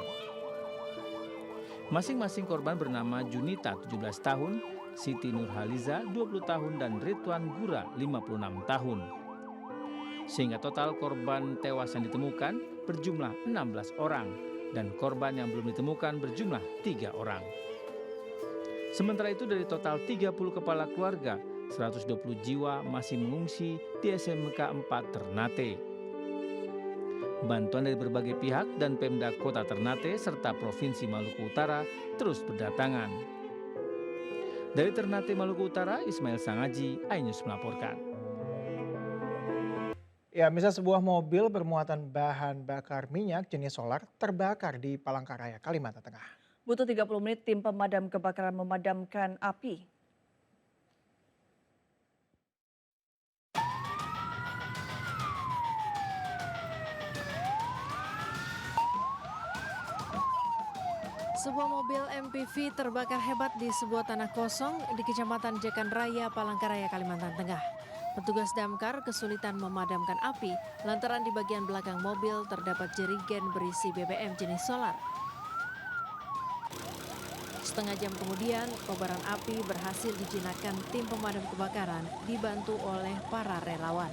Masing-masing korban bernama Junita 17 tahun, Siti Nurhaliza 20 tahun dan Ridwan Gura 56 tahun. Sehingga total korban tewas yang ditemukan berjumlah 16 orang dan korban yang belum ditemukan berjumlah 3 orang. Sementara itu dari total 30 kepala keluarga, 120 jiwa masih mengungsi di SMK 4 Ternate. Bantuan dari berbagai pihak dan Pemda Kota Ternate serta Provinsi Maluku Utara terus berdatangan. Dari Ternate, Maluku Utara, Ismail Sangaji, iNews melaporkan. Ya, misal sebuah mobil bermuatan bahan bakar minyak jenis solar terbakar di Palangkaraya, Kalimantan Tengah. Butuh 30 menit tim pemadam kebakaran memadamkan api. Sebuah mobil MPV terbakar hebat di sebuah tanah kosong di Kecamatan Jekan Raya, Palangkaraya, Kalimantan Tengah. Petugas damkar kesulitan memadamkan api lantaran di bagian belakang mobil terdapat jerigen berisi BBM jenis solar. Setengah jam kemudian, kobaran api berhasil dijinakkan tim pemadam kebakaran dibantu oleh para relawan.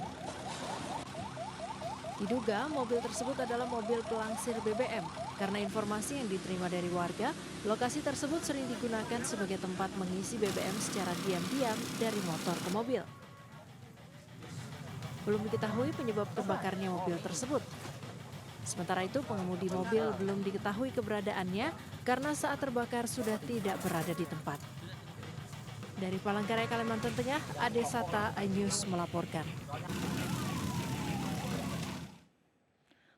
Diduga mobil tersebut adalah mobil pelangsir BBM. Karena informasi yang diterima dari warga, lokasi tersebut sering digunakan sebagai tempat mengisi BBM secara diam-diam dari motor ke mobil. Belum diketahui penyebab terbakarnya mobil tersebut. Sementara itu pengemudi mobil belum diketahui keberadaannya karena saat terbakar sudah tidak berada di tempat. Dari Palangkaraya, Kalimantan Tengah, Ade Sata, iNews melaporkan.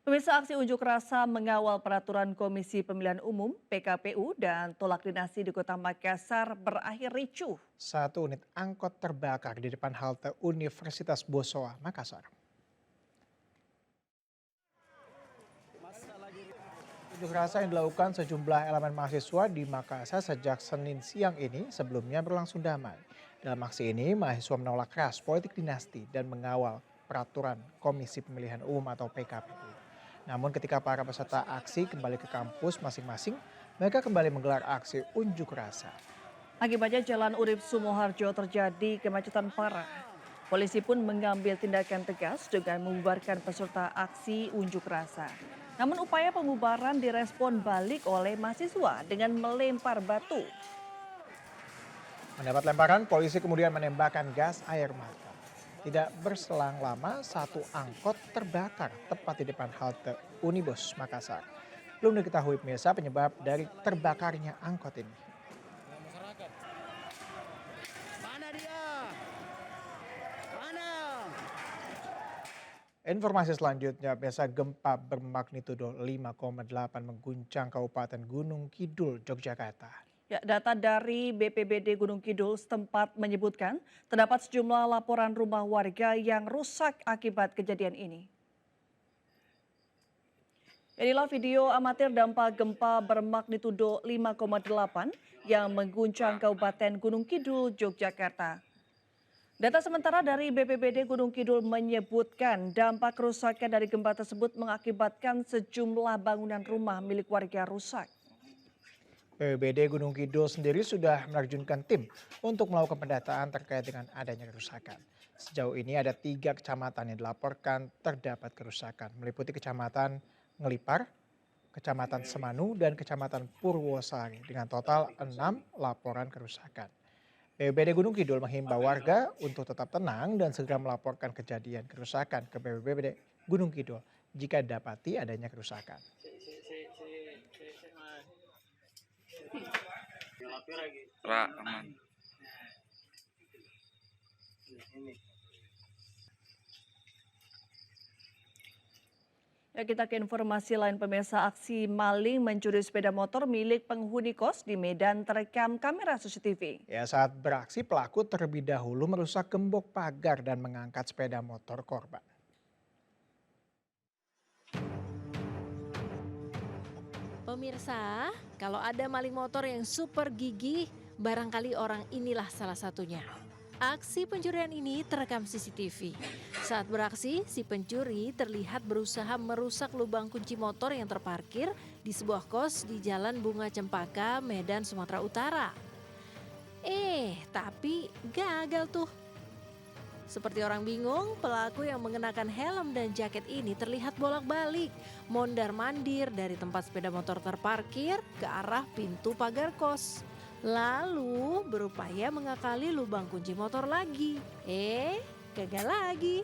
Pemirsa, aksi unjuk rasa mengawal peraturan Komisi Pemilihan Umum (PKPU) dan tolak dinasti di Kota Makassar berakhir ricuh. 1 unit angkot terbakar di depan halte Universitas Bosowa, Makassar. Unjuk rasa yang dilakukan sejumlah elemen mahasiswa di Makassar sejak Senin siang ini sebelumnya berlangsung damai. Dalam aksi ini, mahasiswa menolak keras politik dinasti dan mengawal peraturan Komisi Pemilihan Umum atau PKPU. Namun ketika para peserta aksi kembali ke kampus masing-masing, mereka kembali menggelar aksi unjuk rasa. Akibatnya Jalan Urip Sumoharjo terjadi kemacetan parah. Polisi pun mengambil tindakan tegas dengan membubarkan peserta aksi unjuk rasa. Namun upaya pembubaran direspon balik oleh mahasiswa dengan melempar batu. Mendapat lemparan, polisi kemudian menembakkan gas air mata. Tidak berselang lama, 1 angkot terbakar tepat di depan halte Unibus Makassar. Belum diketahui pemirsa penyebab dari terbakarnya angkot ini. Mana dia? Mana? Informasi selanjutnya, pemirsa, gempa bermagnitudo 5,8 mengguncang Kabupaten Gunung Kidul, Yogyakarta. Ya, data dari BPBD Gunung Kidul setempat menyebutkan terdapat sejumlah laporan rumah warga yang rusak akibat kejadian ini. Inilah video amatir dampak gempa bermagnitudo 5,8 yang mengguncang Kabupaten Gunung Kidul, Yogyakarta. Data sementara dari BPBD Gunung Kidul menyebutkan dampak kerusakan dari gempa tersebut mengakibatkan sejumlah bangunan rumah milik warga rusak. BPBD Gunung Kidul sendiri sudah menerjunkan tim untuk melakukan pendataan terkait dengan adanya kerusakan. Sejauh ini ada 3 kecamatan yang dilaporkan terdapat kerusakan, meliputi Kecamatan Ngelipar, Kecamatan Semanu, dan Kecamatan Purwosari dengan total 6 laporan kerusakan. BPBD Gunung Kidul menghimbau warga untuk tetap tenang dan segera melaporkan kejadian kerusakan ke BPBD Gunung Kidul jika dapati adanya kerusakan. Aman. Ya, kita ke informasi lain pemirsa. Aksi maling mencuri sepeda motor milik penghuni kos di Medan terekam kamera CCTV. Ya, saat beraksi pelaku terlebih dahulu merusak gembok pagar dan mengangkat sepeda motor korban. Pemirsa, kalau ada maling motor yang super gigih, barangkali orang inilah salah satunya. Aksi pencurian ini terekam CCTV. Saat beraksi, si pencuri terlihat berusaha merusak lubang kunci motor yang terparkir di sebuah kos di Jalan Bunga Cempaka, Medan, Sumatera Utara. Tapi gagal tuh. Seperti orang bingung, pelaku yang mengenakan helm dan jaket ini terlihat bolak-balik, mondar-mandir dari tempat sepeda motor terparkir ke arah pintu pagar kos. Lalu berupaya mengakali lubang kunci motor lagi. Gagal lagi.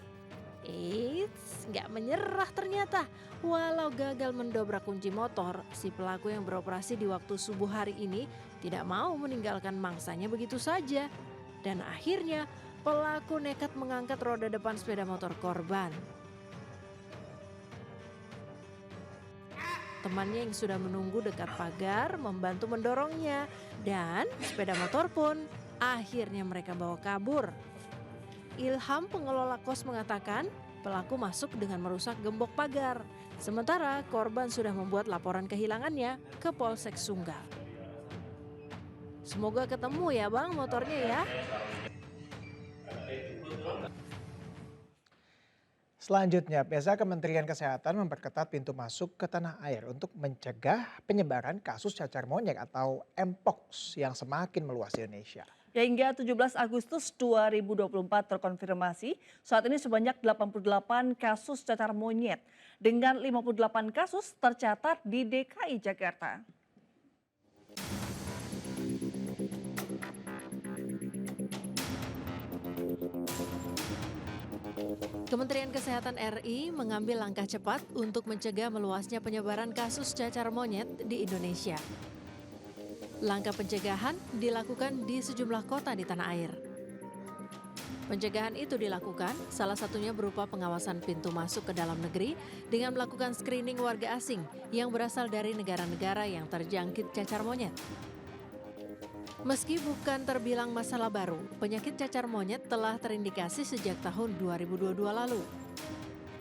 Nggak menyerah ternyata. Walau gagal mendobrak kunci motor, si pelaku yang beroperasi di waktu subuh hari ini tidak mau meninggalkan mangsanya begitu saja. Dan akhirnya pelaku nekat mengangkat roda depan sepeda motor korban. Temannya yang sudah menunggu dekat pagar membantu mendorongnya dan sepeda motor pun akhirnya mereka bawa kabur. Ilham, pengelola kos, mengatakan pelaku masuk dengan merusak gembok pagar. Sementara korban sudah membuat laporan kehilangannya ke Polsek Sunggal. Semoga ketemu ya Bang motornya ya. Selanjutnya, pemirsa, Kementerian Kesehatan memperketat pintu masuk ke tanah air untuk mencegah penyebaran kasus cacar monyet atau Mpox yang semakin meluas di Indonesia. Ya, hingga 17 Agustus 2024 terkonfirmasi saat ini sebanyak 88 kasus cacar monyet dengan 58 kasus tercatat di DKI Jakarta. Kementerian Kesehatan RI mengambil langkah cepat untuk mencegah meluasnya penyebaran kasus cacar monyet di Indonesia. Langkah pencegahan dilakukan di sejumlah kota di tanah air. Pencegahan itu dilakukan salah satunya berupa pengawasan pintu masuk ke dalam negeri dengan melakukan screening warga asing yang berasal dari negara-negara yang terjangkit cacar monyet. Meski bukan terbilang masalah baru, penyakit cacar monyet telah terindikasi sejak tahun 2022 lalu.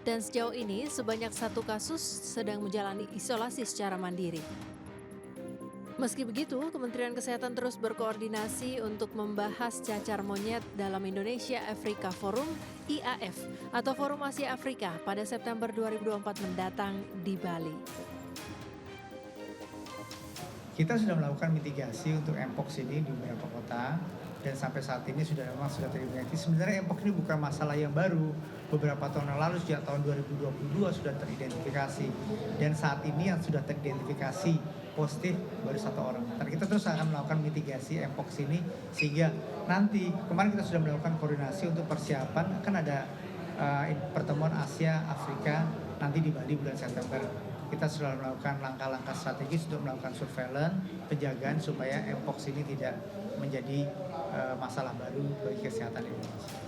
Dan sejauh ini sebanyak 1 kasus sedang menjalani isolasi secara mandiri. Meski begitu, Kementerian Kesehatan terus berkoordinasi untuk membahas cacar monyet dalam Indonesia Africa Forum IAF atau Forum Asia Afrika pada September 2024 mendatang di Bali. Kita sudah melakukan mitigasi untuk Mpox ini di beberapa kota dan sampai saat ini sudah terdeteksi. Sebenarnya Mpox ini bukan masalah yang baru. Beberapa tahun yang lalu sejak tahun 2022 sudah teridentifikasi dan saat ini yang sudah teridentifikasi positif baru 1 orang. Dan kita terus akan melakukan mitigasi Mpox ini sehingga nanti kemarin kita sudah melakukan koordinasi untuk persiapan akan ada pertemuan Asia Afrika nanti di Bali bulan September. Kita sudah melakukan langkah-langkah strategis untuk melakukan surveillance, penjagaan supaya Mpox ini tidak menjadi masalah baru bagi kesehatan Indonesia.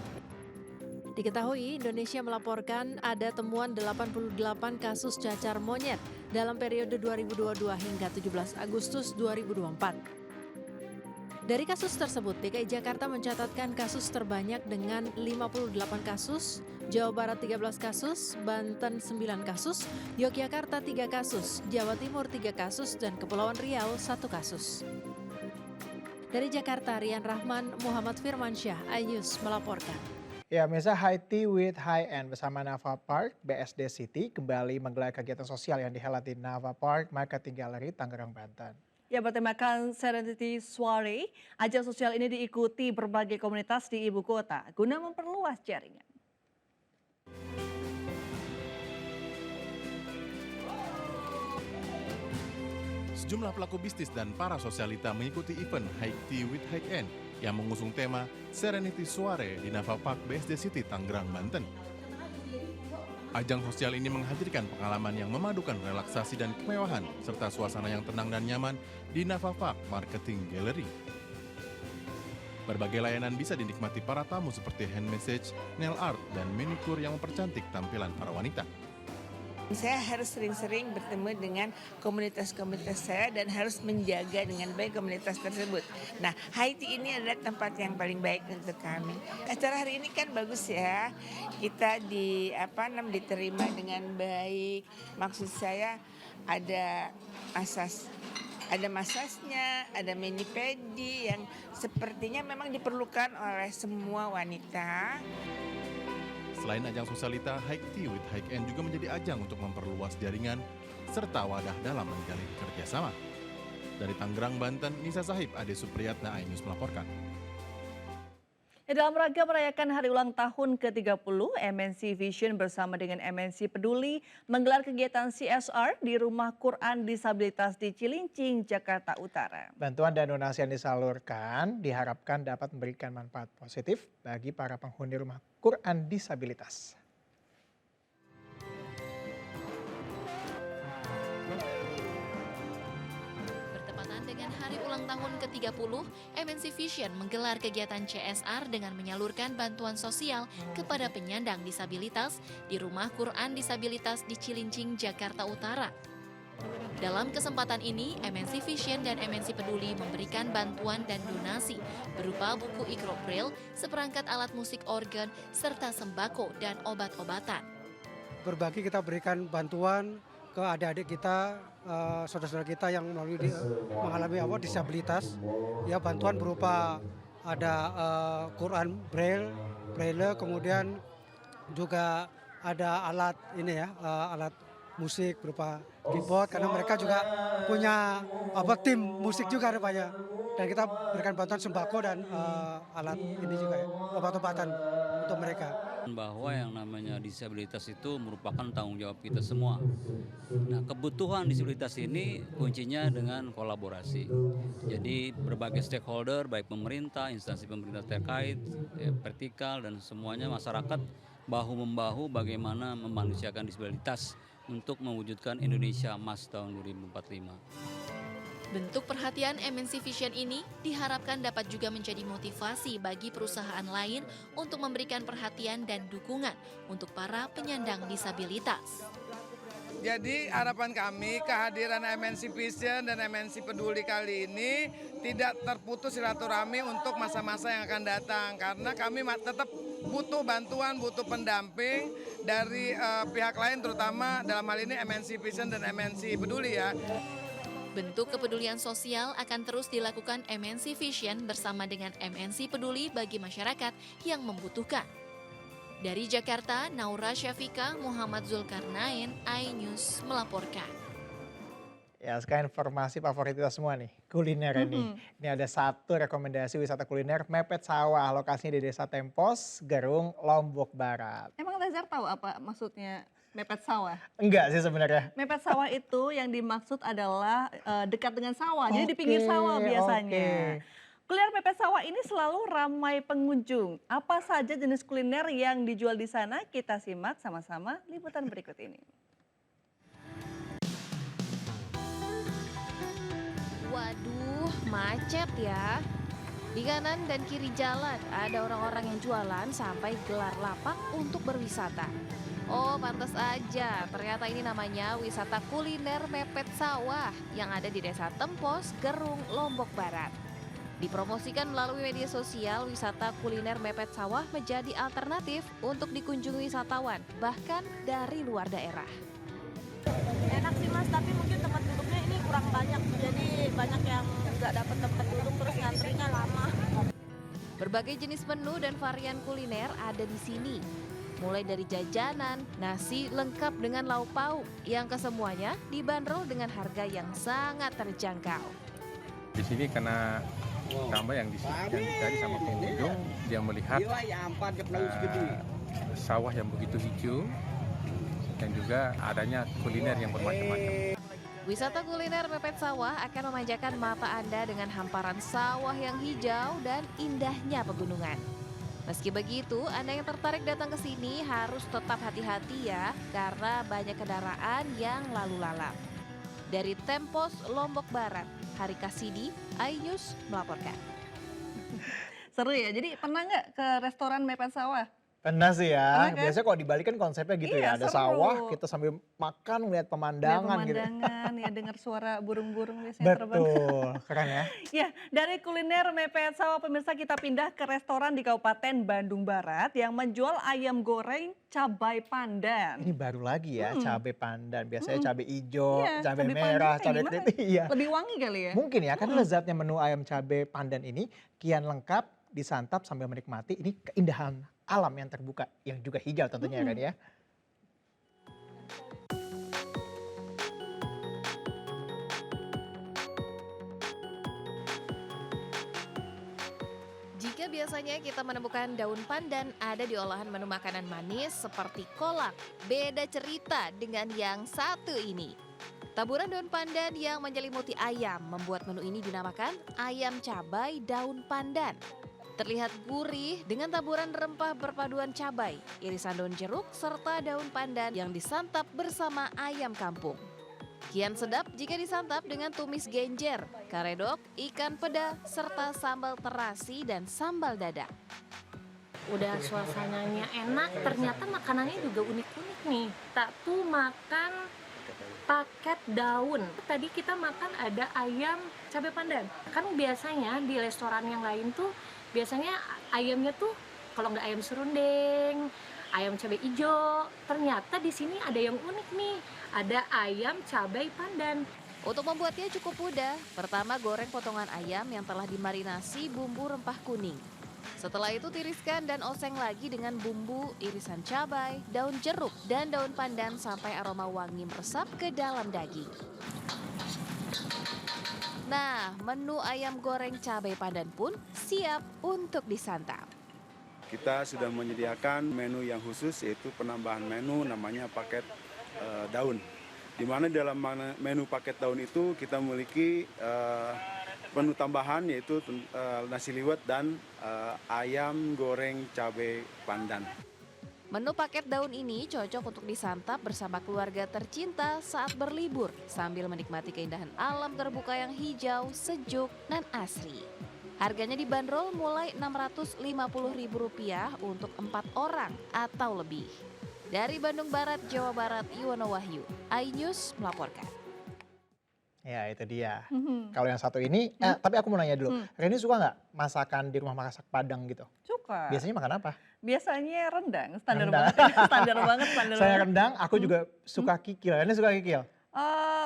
Diketahui Indonesia melaporkan ada temuan 88 kasus cacar monyet dalam periode 2022 hingga 17 Agustus 2024. Dari kasus tersebut, DKI Jakarta mencatatkan kasus terbanyak dengan 58 kasus, Jawa Barat 13 kasus, Banten 9 kasus, Yogyakarta 3 kasus, Jawa Timur 3 kasus, dan Kepulauan Riau 1 kasus. Dari Jakarta, Rian Rahman, Muhammad Firmansyah, iNews melaporkan. Ya, Mirsa, High Tea with High End bersama Nava Park BSD City kembali menggelar kegiatan sosial yang dihelat di Nava Park Marketing Gallery, Tangerang, Banten. Ya, bertemakan Serenity Soiree, ajang sosial ini diikuti berbagai komunitas di ibu kota guna memperluas jaringan. Sejumlah pelaku bisnis dan para sosialita mengikuti event High Tea with High End yang mengusung tema Serenity Soiree di Nava Park BSD City, Tangerang, Banten. Ajang sosial ini menghadirkan pengalaman yang memadukan relaksasi dan kemewahan serta suasana yang tenang dan nyaman di Nava Park Marketing Gallery. Berbagai layanan bisa dinikmati para tamu seperti hand massage, nail art, dan manicure yang mempercantik tampilan para wanita. Saya harus sering-sering bertemu dengan komunitas-komunitas saya dan harus menjaga dengan baik komunitas tersebut. Nah, High Tea ini adalah tempat yang paling baik untuk kami. Acara hari ini kan bagus ya. Kita diterima dengan baik. Maksud saya ada masasnya, ada mani-pedi yang sepertinya memang diperlukan oleh semua wanita. Selain ajang sosialita, High Tea with High End juga menjadi ajang untuk memperluas jaringan serta wadah dalam menjalin kerjasama. Dari Tangerang, Banten, Nisa Sahib, Ade Supriyatna, iNews melaporkan. Dalam rangka merayakan hari ulang tahun ke-30, MNC Vision bersama dengan MNC Peduli menggelar kegiatan CSR di Rumah Quran Disabilitas di Cilincing, Jakarta Utara. Bantuan dan donasi yang disalurkan diharapkan dapat memberikan manfaat positif bagi para penghuni Rumah Quran Disabilitas. Dengan hari ulang tahun ke-30, MNC Vision menggelar kegiatan CSR dengan menyalurkan bantuan sosial kepada penyandang disabilitas di Rumah Quran Disabilitas di Cilincing, Jakarta Utara. Dalam kesempatan ini, MNC Vision dan MNC Peduli memberikan bantuan dan donasi berupa buku Iqra Braille, seperangkat alat musik organ, serta sembako dan obat-obatan. Berbagi kita berikan bantuan ke adik-adik kita, saudara-saudara kita yang mengalami disabilitas. Ya, bantuan berupa ada Quran Braille, kemudian juga ada alat alat musik berupa keyboard karena mereka juga punya tim musik juga rupanya. Dan kita berikan bantuan sembako dan alat ini juga ya, obat-obatan untuk mereka. Bahwa yang namanya disabilitas itu merupakan tanggung jawab kita semua. Nah, kebutuhan disabilitas ini kuncinya dengan kolaborasi. Jadi berbagai stakeholder, baik pemerintah, instansi pemerintah terkait, vertikal dan semuanya masyarakat bahu-membahu bagaimana memanusiakan disabilitas untuk mewujudkan Indonesia Emas tahun 2045. Bentuk perhatian MNC Vision ini diharapkan dapat juga menjadi motivasi bagi perusahaan lain untuk memberikan perhatian dan dukungan untuk para penyandang disabilitas. Jadi harapan kami kehadiran MNC Vision dan MNC Peduli kali ini tidak terputus silaturahmi untuk masa-masa yang akan datang. Karena kami tetap butuh bantuan, butuh pendamping dari pihak lain terutama dalam hal ini MNC Vision dan MNC Peduli ya. Bentuk kepedulian sosial akan terus dilakukan MNC Vision bersama dengan MNC Peduli bagi masyarakat yang membutuhkan. Dari Jakarta, Naura Syafika, Muhammad Zulkarnain, iNews melaporkan. Ya, sekarang informasi favorit kita semua nih, kuliner ini. Ini ada satu rekomendasi wisata kuliner mepet sawah, lokasinya di Desa Tempos, Gerung, Lombok Barat. Emang Lazar tahu apa maksudnya mepet sawah? Enggak sih sebenarnya. Mepet sawah itu yang dimaksud adalah dekat dengan sawah, jadi di pinggir sawah biasanya. Kuliner mepet sawah ini selalu ramai pengunjung. Apa saja jenis kuliner yang dijual di sana? Kita simak sama-sama liputan berikut ini. Waduh, macet ya. Di kanan dan kiri jalan ada orang-orang yang jualan sampai gelar lapak untuk berwisata. Oh, pantas aja. Ternyata ini namanya wisata kuliner mepet sawah yang ada di Desa Tempos, Gerung, Lombok Barat. Dipromosikan melalui media sosial, wisata kuliner mepet sawah menjadi alternatif untuk dikunjungi wisatawan, bahkan dari luar daerah. Enak sih Mas, tapi mungkin tempat duduknya ini kurang banyak. Jadi banyak yang nggak dapat tempat duduk terus ngantrinya lama. Berbagai jenis menu dan varian kuliner ada di sini. Mulai dari jajanan, nasi lengkap dengan lauk pauk yang kesemuanya dibanderol dengan harga yang sangat terjangkau. Di sini karena tambah yang dicari sama pengunjung, dia melihat sawah yang begitu hijau dan juga adanya kuliner yang bermacam-macam. Wisata kuliner mepet sawah akan memanjakan mata Anda dengan hamparan sawah yang hijau dan indahnya pegunungan. Meski begitu, Anda yang tertarik datang ke sini harus tetap hati-hati ya, karena banyak kendaraan yang lalu lalang. Dari Tempos, Lombok Barat, Hari Kasidi, iNews melaporkan. Seru ya, jadi pernah nggak ke restoran mepet sawah? Pernah sih ya, kan? biasanya kalau di Bali kan konsepnya gitu ya, ada seru. sawah, kita sambil makan ngeliat pemandangan gitu. Ya dengar suara burung-burung biasanya terbang. Betul, keren ya. Ya, dari kuliner mepet sawah pemirsa kita pindah ke restoran di Kabupaten Bandung Barat yang menjual ayam goreng cabai pandan. Ini baru lagi ya, cabai pandan. Biasanya cabai hijau, Iya, cabai cabai merah, pandan cabai gimana? keriting. Iya. Lebih wangi kali ya? Mungkin ya, karena lezatnya menu ayam cabai pandan ini kian lengkap disantap sambil menikmati ini keindahan alam yang terbuka, yang juga hijau tentunya kan ya. Jika biasanya kita menemukan daun pandan ada di olahan menu makanan manis seperti kolak, beda cerita dengan yang satu ini. Taburan daun pandan yang menyelimuti ayam membuat menu ini dinamakan ayam cabai daun pandan. Terlihat gurih dengan taburan rempah berpaduan cabai, irisan daun jeruk, serta daun pandan yang disantap bersama ayam kampung. Kian sedap jika disantap dengan tumis genjer, karedok, ikan peda, serta sambal terasi dan sambal dadak. Udah suasananya enak, ternyata makanannya juga unik-unik nih. Tak tuh makan paket daun. Tadi kita makan ada ayam cabai pandan. Kan biasanya di restoran yang lain tuh biasanya ayamnya tuh kalau nggak ayam serundeng, ayam cabai hijau. Ternyata di sini ada yang unik nih, ada ayam cabai pandan. Untuk membuatnya cukup mudah. Pertama, goreng potongan ayam yang telah dimarinasi bumbu rempah kuning. Setelah itu tiriskan dan oseng lagi dengan bumbu, irisan cabai, daun jeruk, dan daun pandan sampai aroma wangi meresap ke dalam daging. Nah, menu ayam goreng cabai pandan pun siap untuk disantap. Kita sudah menyediakan menu yang khusus, yaitu penambahan menu namanya paket daun. Di mana dalam menu paket daun itu kita memiliki menu tambahan, yaitu nasi liwet dan ayam goreng cabai pandan. Menu paket daun ini cocok untuk disantap bersama keluarga tercinta saat berlibur sambil menikmati keindahan alam terbuka yang hijau, sejuk, dan asri. Harganya dibanderol mulai Rp650.000 untuk 4 orang atau lebih. Dari Bandung Barat, Jawa Barat, Yuwono Wahyu, iNews melaporkan. Ya itu dia. Kalau yang satu ini, tapi aku mau nanya dulu. Reni suka nggak masakan di rumah masak Padang gitu? Suka. Biasanya makan apa? Biasanya rendang, standar Rendang. banget. Standar banget. Saya rendang, aku juga suka kikil. Reni suka kikil?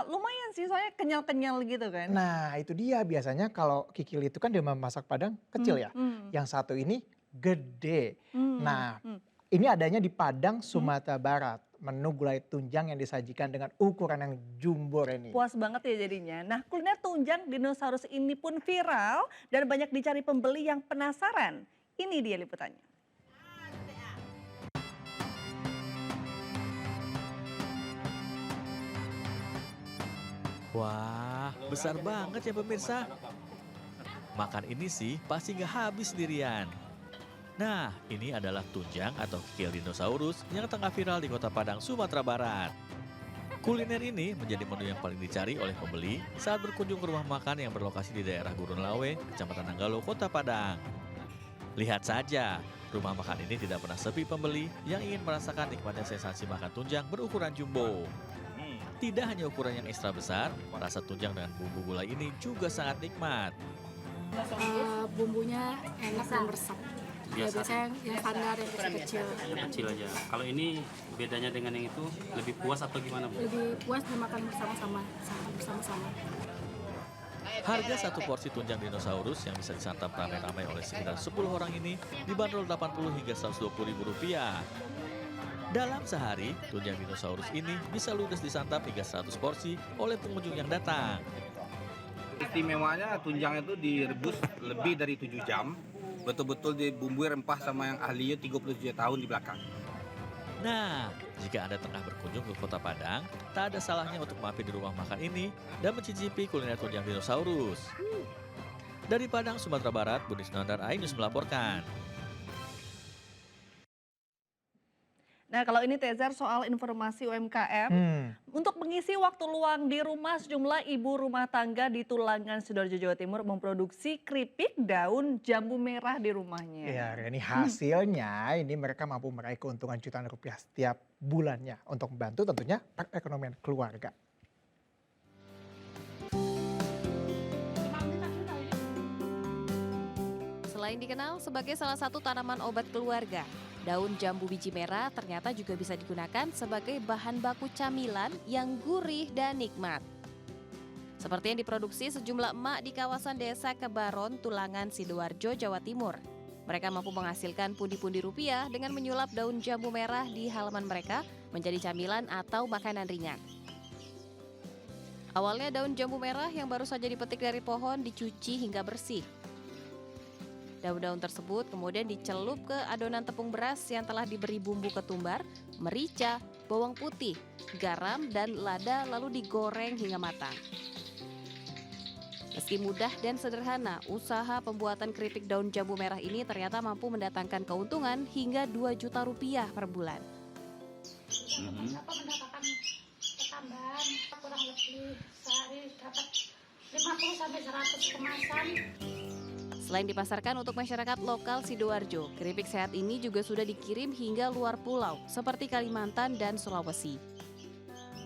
Lumayan sih, soalnya kenyal-kenyal gitu kan. Nah itu dia, biasanya kalau kikil itu kan di rumah masak Padang kecil ya. Yang satu ini gede. Nah ini adanya di Padang, Sumatera Barat. Menu gulai tunjang yang disajikan dengan ukuran yang jumbo, Reni. Puas banget ya jadinya. Nah, kuliner tunjang dinosaurus ini pun viral dan banyak dicari pembeli yang penasaran. Ini dia liputannya. Wah, besar banget ya pemirsa. Makan ini sih pasti nggak habis sendirian. Nah, ini adalah tunjang atau kikil dinosaurus yang tengah viral di Kota Padang, Sumatera Barat. Kuliner ini menjadi menu yang paling dicari oleh pembeli saat berkunjung ke rumah makan yang berlokasi di daerah Gurun Lawe, Kecamatan Nanggalo, Kota Padang. Lihat saja, rumah makan ini tidak pernah sepi pembeli yang ingin merasakan nikmatnya sensasi makan tunjang berukuran jumbo. Tidak hanya ukuran yang ekstra besar, rasa tunjang dengan bumbu gulai ini juga sangat nikmat. Bumbunya enak dan meresap. Biasanya yang standar, yang kecil-kecil. Yang kecil aja. Kalau ini bedanya dengan yang itu lebih puas atau gimana, Bu? Lebih puas dimakan bersama-sama. Harga satu porsi tunjang dinosaurus yang bisa disantap ramai-ramai oleh sekitar 10 orang ini dibanderol Rp80 hingga Rp120.000. Dalam sehari, tunjang dinosaurus ini bisa ludes disantap hingga 100 porsi oleh pengunjung yang datang. Istimewanya tunjang itu direbus lebih dari 7 jam. Betul-betul dibumbui rempah sama yang ahlinya 37 tahun di belakang. Nah, jika Anda tengah berkunjung ke Kota Padang, tak ada salahnya untuk mampir di rumah makan ini dan mencicipi kuliner tunjang dinosaurus. Dari Padang, Sumatera Barat, Budi Sunandar, iNews melaporkan. Nah kalau ini Tezer soal informasi UMKM, untuk mengisi waktu luang di rumah sejumlah ibu rumah tangga di Tulangan, Sidoarjo, Jawa Timur memproduksi keripik daun jambu merah di rumahnya. Ya, ini hasilnya ini mereka mampu meraih keuntungan jutaan rupiah setiap bulannya untuk membantu tentunya perekonomian keluarga. Selain dikenal sebagai salah satu tanaman obat keluarga, daun jambu biji merah ternyata juga bisa digunakan sebagai bahan baku camilan yang gurih dan nikmat. Seperti yang diproduksi sejumlah emak di kawasan Desa Kebaron, Tulangan, Sidoarjo, Jawa Timur. Mereka mampu menghasilkan pundi-pundi rupiah dengan menyulap daun jambu merah di halaman mereka menjadi camilan atau makanan ringan. Awalnya daun jambu merah yang baru saja dipetik dari pohon dicuci hingga bersih. Daun-daun tersebut kemudian dicelup ke adonan tepung beras yang telah diberi bumbu ketumbar, merica, bawang putih, garam, dan lada lalu digoreng hingga matang. Meski mudah dan sederhana, usaha pembuatan keripik daun jambu merah ini ternyata mampu mendatangkan keuntungan hingga Rp2 juta per bulan. Mendapatkan tambahan kurang lebih sehari dapat 50-100 kemasan. Selain dipasarkan untuk masyarakat lokal Sidoarjo, keripik sehat ini juga sudah dikirim hingga luar pulau seperti Kalimantan dan Sulawesi.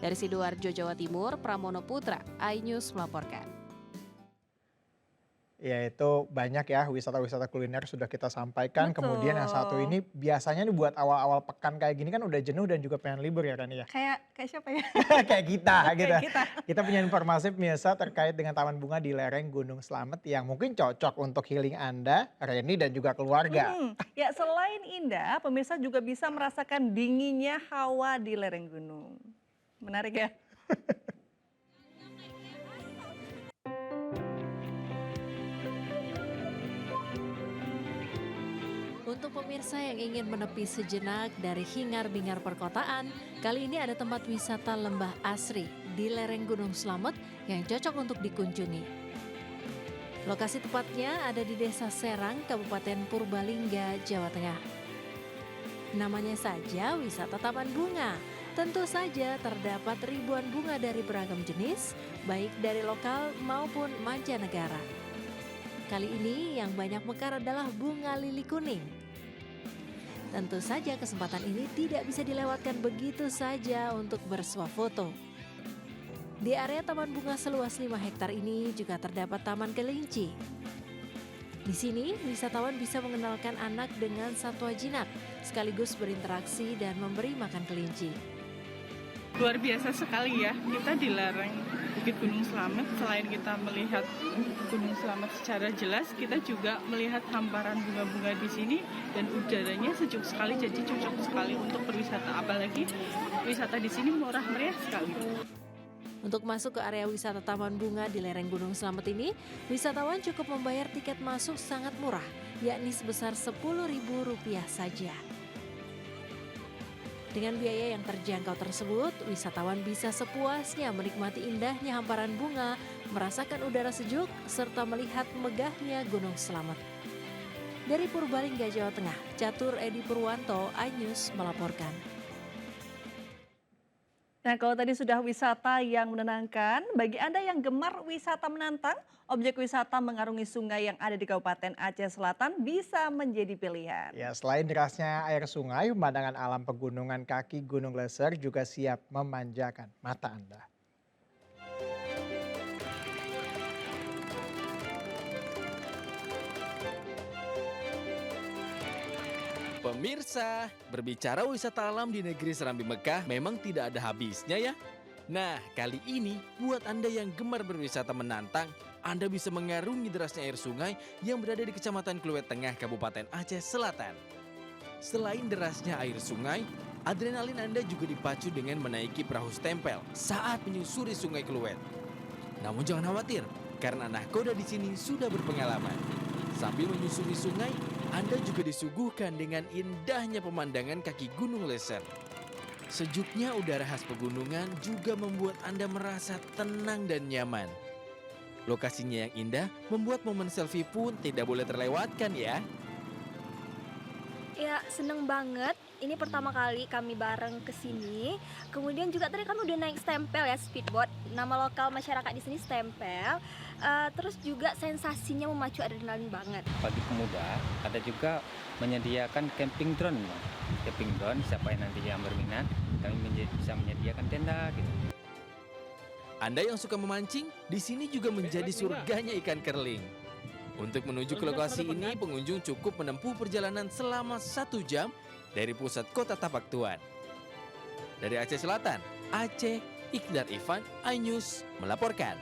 Dari Sidoarjo, Jawa Timur, Pramono Putra, iNews melaporkan. Ya itu banyak ya wisata-wisata kuliner sudah kita sampaikan. Betul. Kemudian yang satu ini biasanya nih buat awal-awal pekan kayak gini kan udah jenuh dan juga pengen libur ya Rani ya. Kayak siapa ya? Kayak kita gitu. Kita. Kita punya informasi pemirsa terkait dengan taman bunga di lereng Gunung Slamet yang mungkin cocok untuk healing Anda, Reni dan juga keluarga. Ya selain indah, pemirsa juga bisa merasakan dinginnya hawa di lereng gunung. Menarik ya? Untuk pemirsa yang ingin menepi sejenak dari hingar-bingar perkotaan, kali ini ada tempat wisata lembah asri di lereng Gunung Slamet yang cocok untuk dikunjungi. Lokasi tepatnya ada di Desa Serang, Kabupaten Purbalingga, Jawa Tengah. Namanya saja wisata taman bunga. Tentu saja terdapat ribuan bunga dari beragam jenis, baik dari lokal maupun mancanegara. Kali ini yang banyak mekar adalah bunga lili kuning. Tentu saja kesempatan ini tidak bisa dilewatkan begitu saja untuk bersuah foto. Di area taman bunga seluas 5 hektar ini juga terdapat taman kelinci. Di sini, wisatawan bisa mengenalkan anak dengan satwa jinak, sekaligus berinteraksi dan memberi makan kelinci. Luar biasa sekali ya, kita di lereng Bukit Gunung Slamet. Selain kita melihat Gunung Slamet secara jelas, kita juga melihat hamparan bunga-bunga di sini dan udaranya sejuk sekali, jadi cocok sekali untuk berwisata. Apalagi wisata di sini murah meriah sekali. Untuk masuk ke area wisata Taman Bunga di lereng Gunung Slamet ini, wisatawan cukup membayar tiket masuk sangat murah, yakni sebesar Rp10.000 saja. Dengan biaya yang terjangkau tersebut, wisatawan bisa sepuasnya menikmati indahnya hamparan bunga, merasakan udara sejuk, serta melihat megahnya Gunung Slamet. Dari Purbalingga, Jawa Tengah, Catur Edi Purwanto, iNews melaporkan. Nah, kalau tadi sudah wisata yang menenangkan, bagi Anda yang gemar wisata menantang, objek wisata mengarungi sungai yang ada di Kabupaten Aceh Selatan bisa menjadi pilihan. Ya, selain derasnya air sungai, pemandangan alam pegunungan kaki Gunung Leser juga siap memanjakan mata Anda. Pemirsa, berbicara wisata alam di negeri Serambi Mekah memang tidak ada habisnya ya. Nah, kali ini buat Anda yang gemar berwisata menantang, Anda bisa mengarungi derasnya air sungai yang berada di Kecamatan Kluwet Tengah, Kabupaten Aceh Selatan. Selain derasnya air sungai, adrenalin Anda juga dipacu dengan menaiki perahu stempel saat menyusuri Sungai Kluwet. Namun jangan khawatir, karena nahkoda di sini sudah berpengalaman. Sambil menyusuri sungai, Anda juga disuguhkan dengan indahnya pemandangan kaki Gunung Leser. Sejuknya udara khas pegunungan juga membuat Anda merasa tenang dan nyaman. Lokasinya yang indah membuat momen selfie pun tidak boleh terlewatkan ya. Ya, seneng banget. Ini pertama kali kami bareng ke sini. Kemudian juga tadi kami udah naik stempel ya, speedboat. Nama lokal masyarakat di sini stempel. Terus juga sensasinya memacu adrenalin banget. Bagi pemuda, ada juga menyediakan camping drone. Camping drone, siapa yang nanti yang berminat, kami bisa menyediakan tenda gitu. Anda yang suka memancing, di sini juga menjadi surganya ikan kerling. Untuk menuju ke lokasi ini, pengunjung cukup menempuh perjalanan selama 1 jam dari pusat kota Tapak Tuan. Dari Aceh Selatan, Aceh, Iqdar Ivan, iNews melaporkan.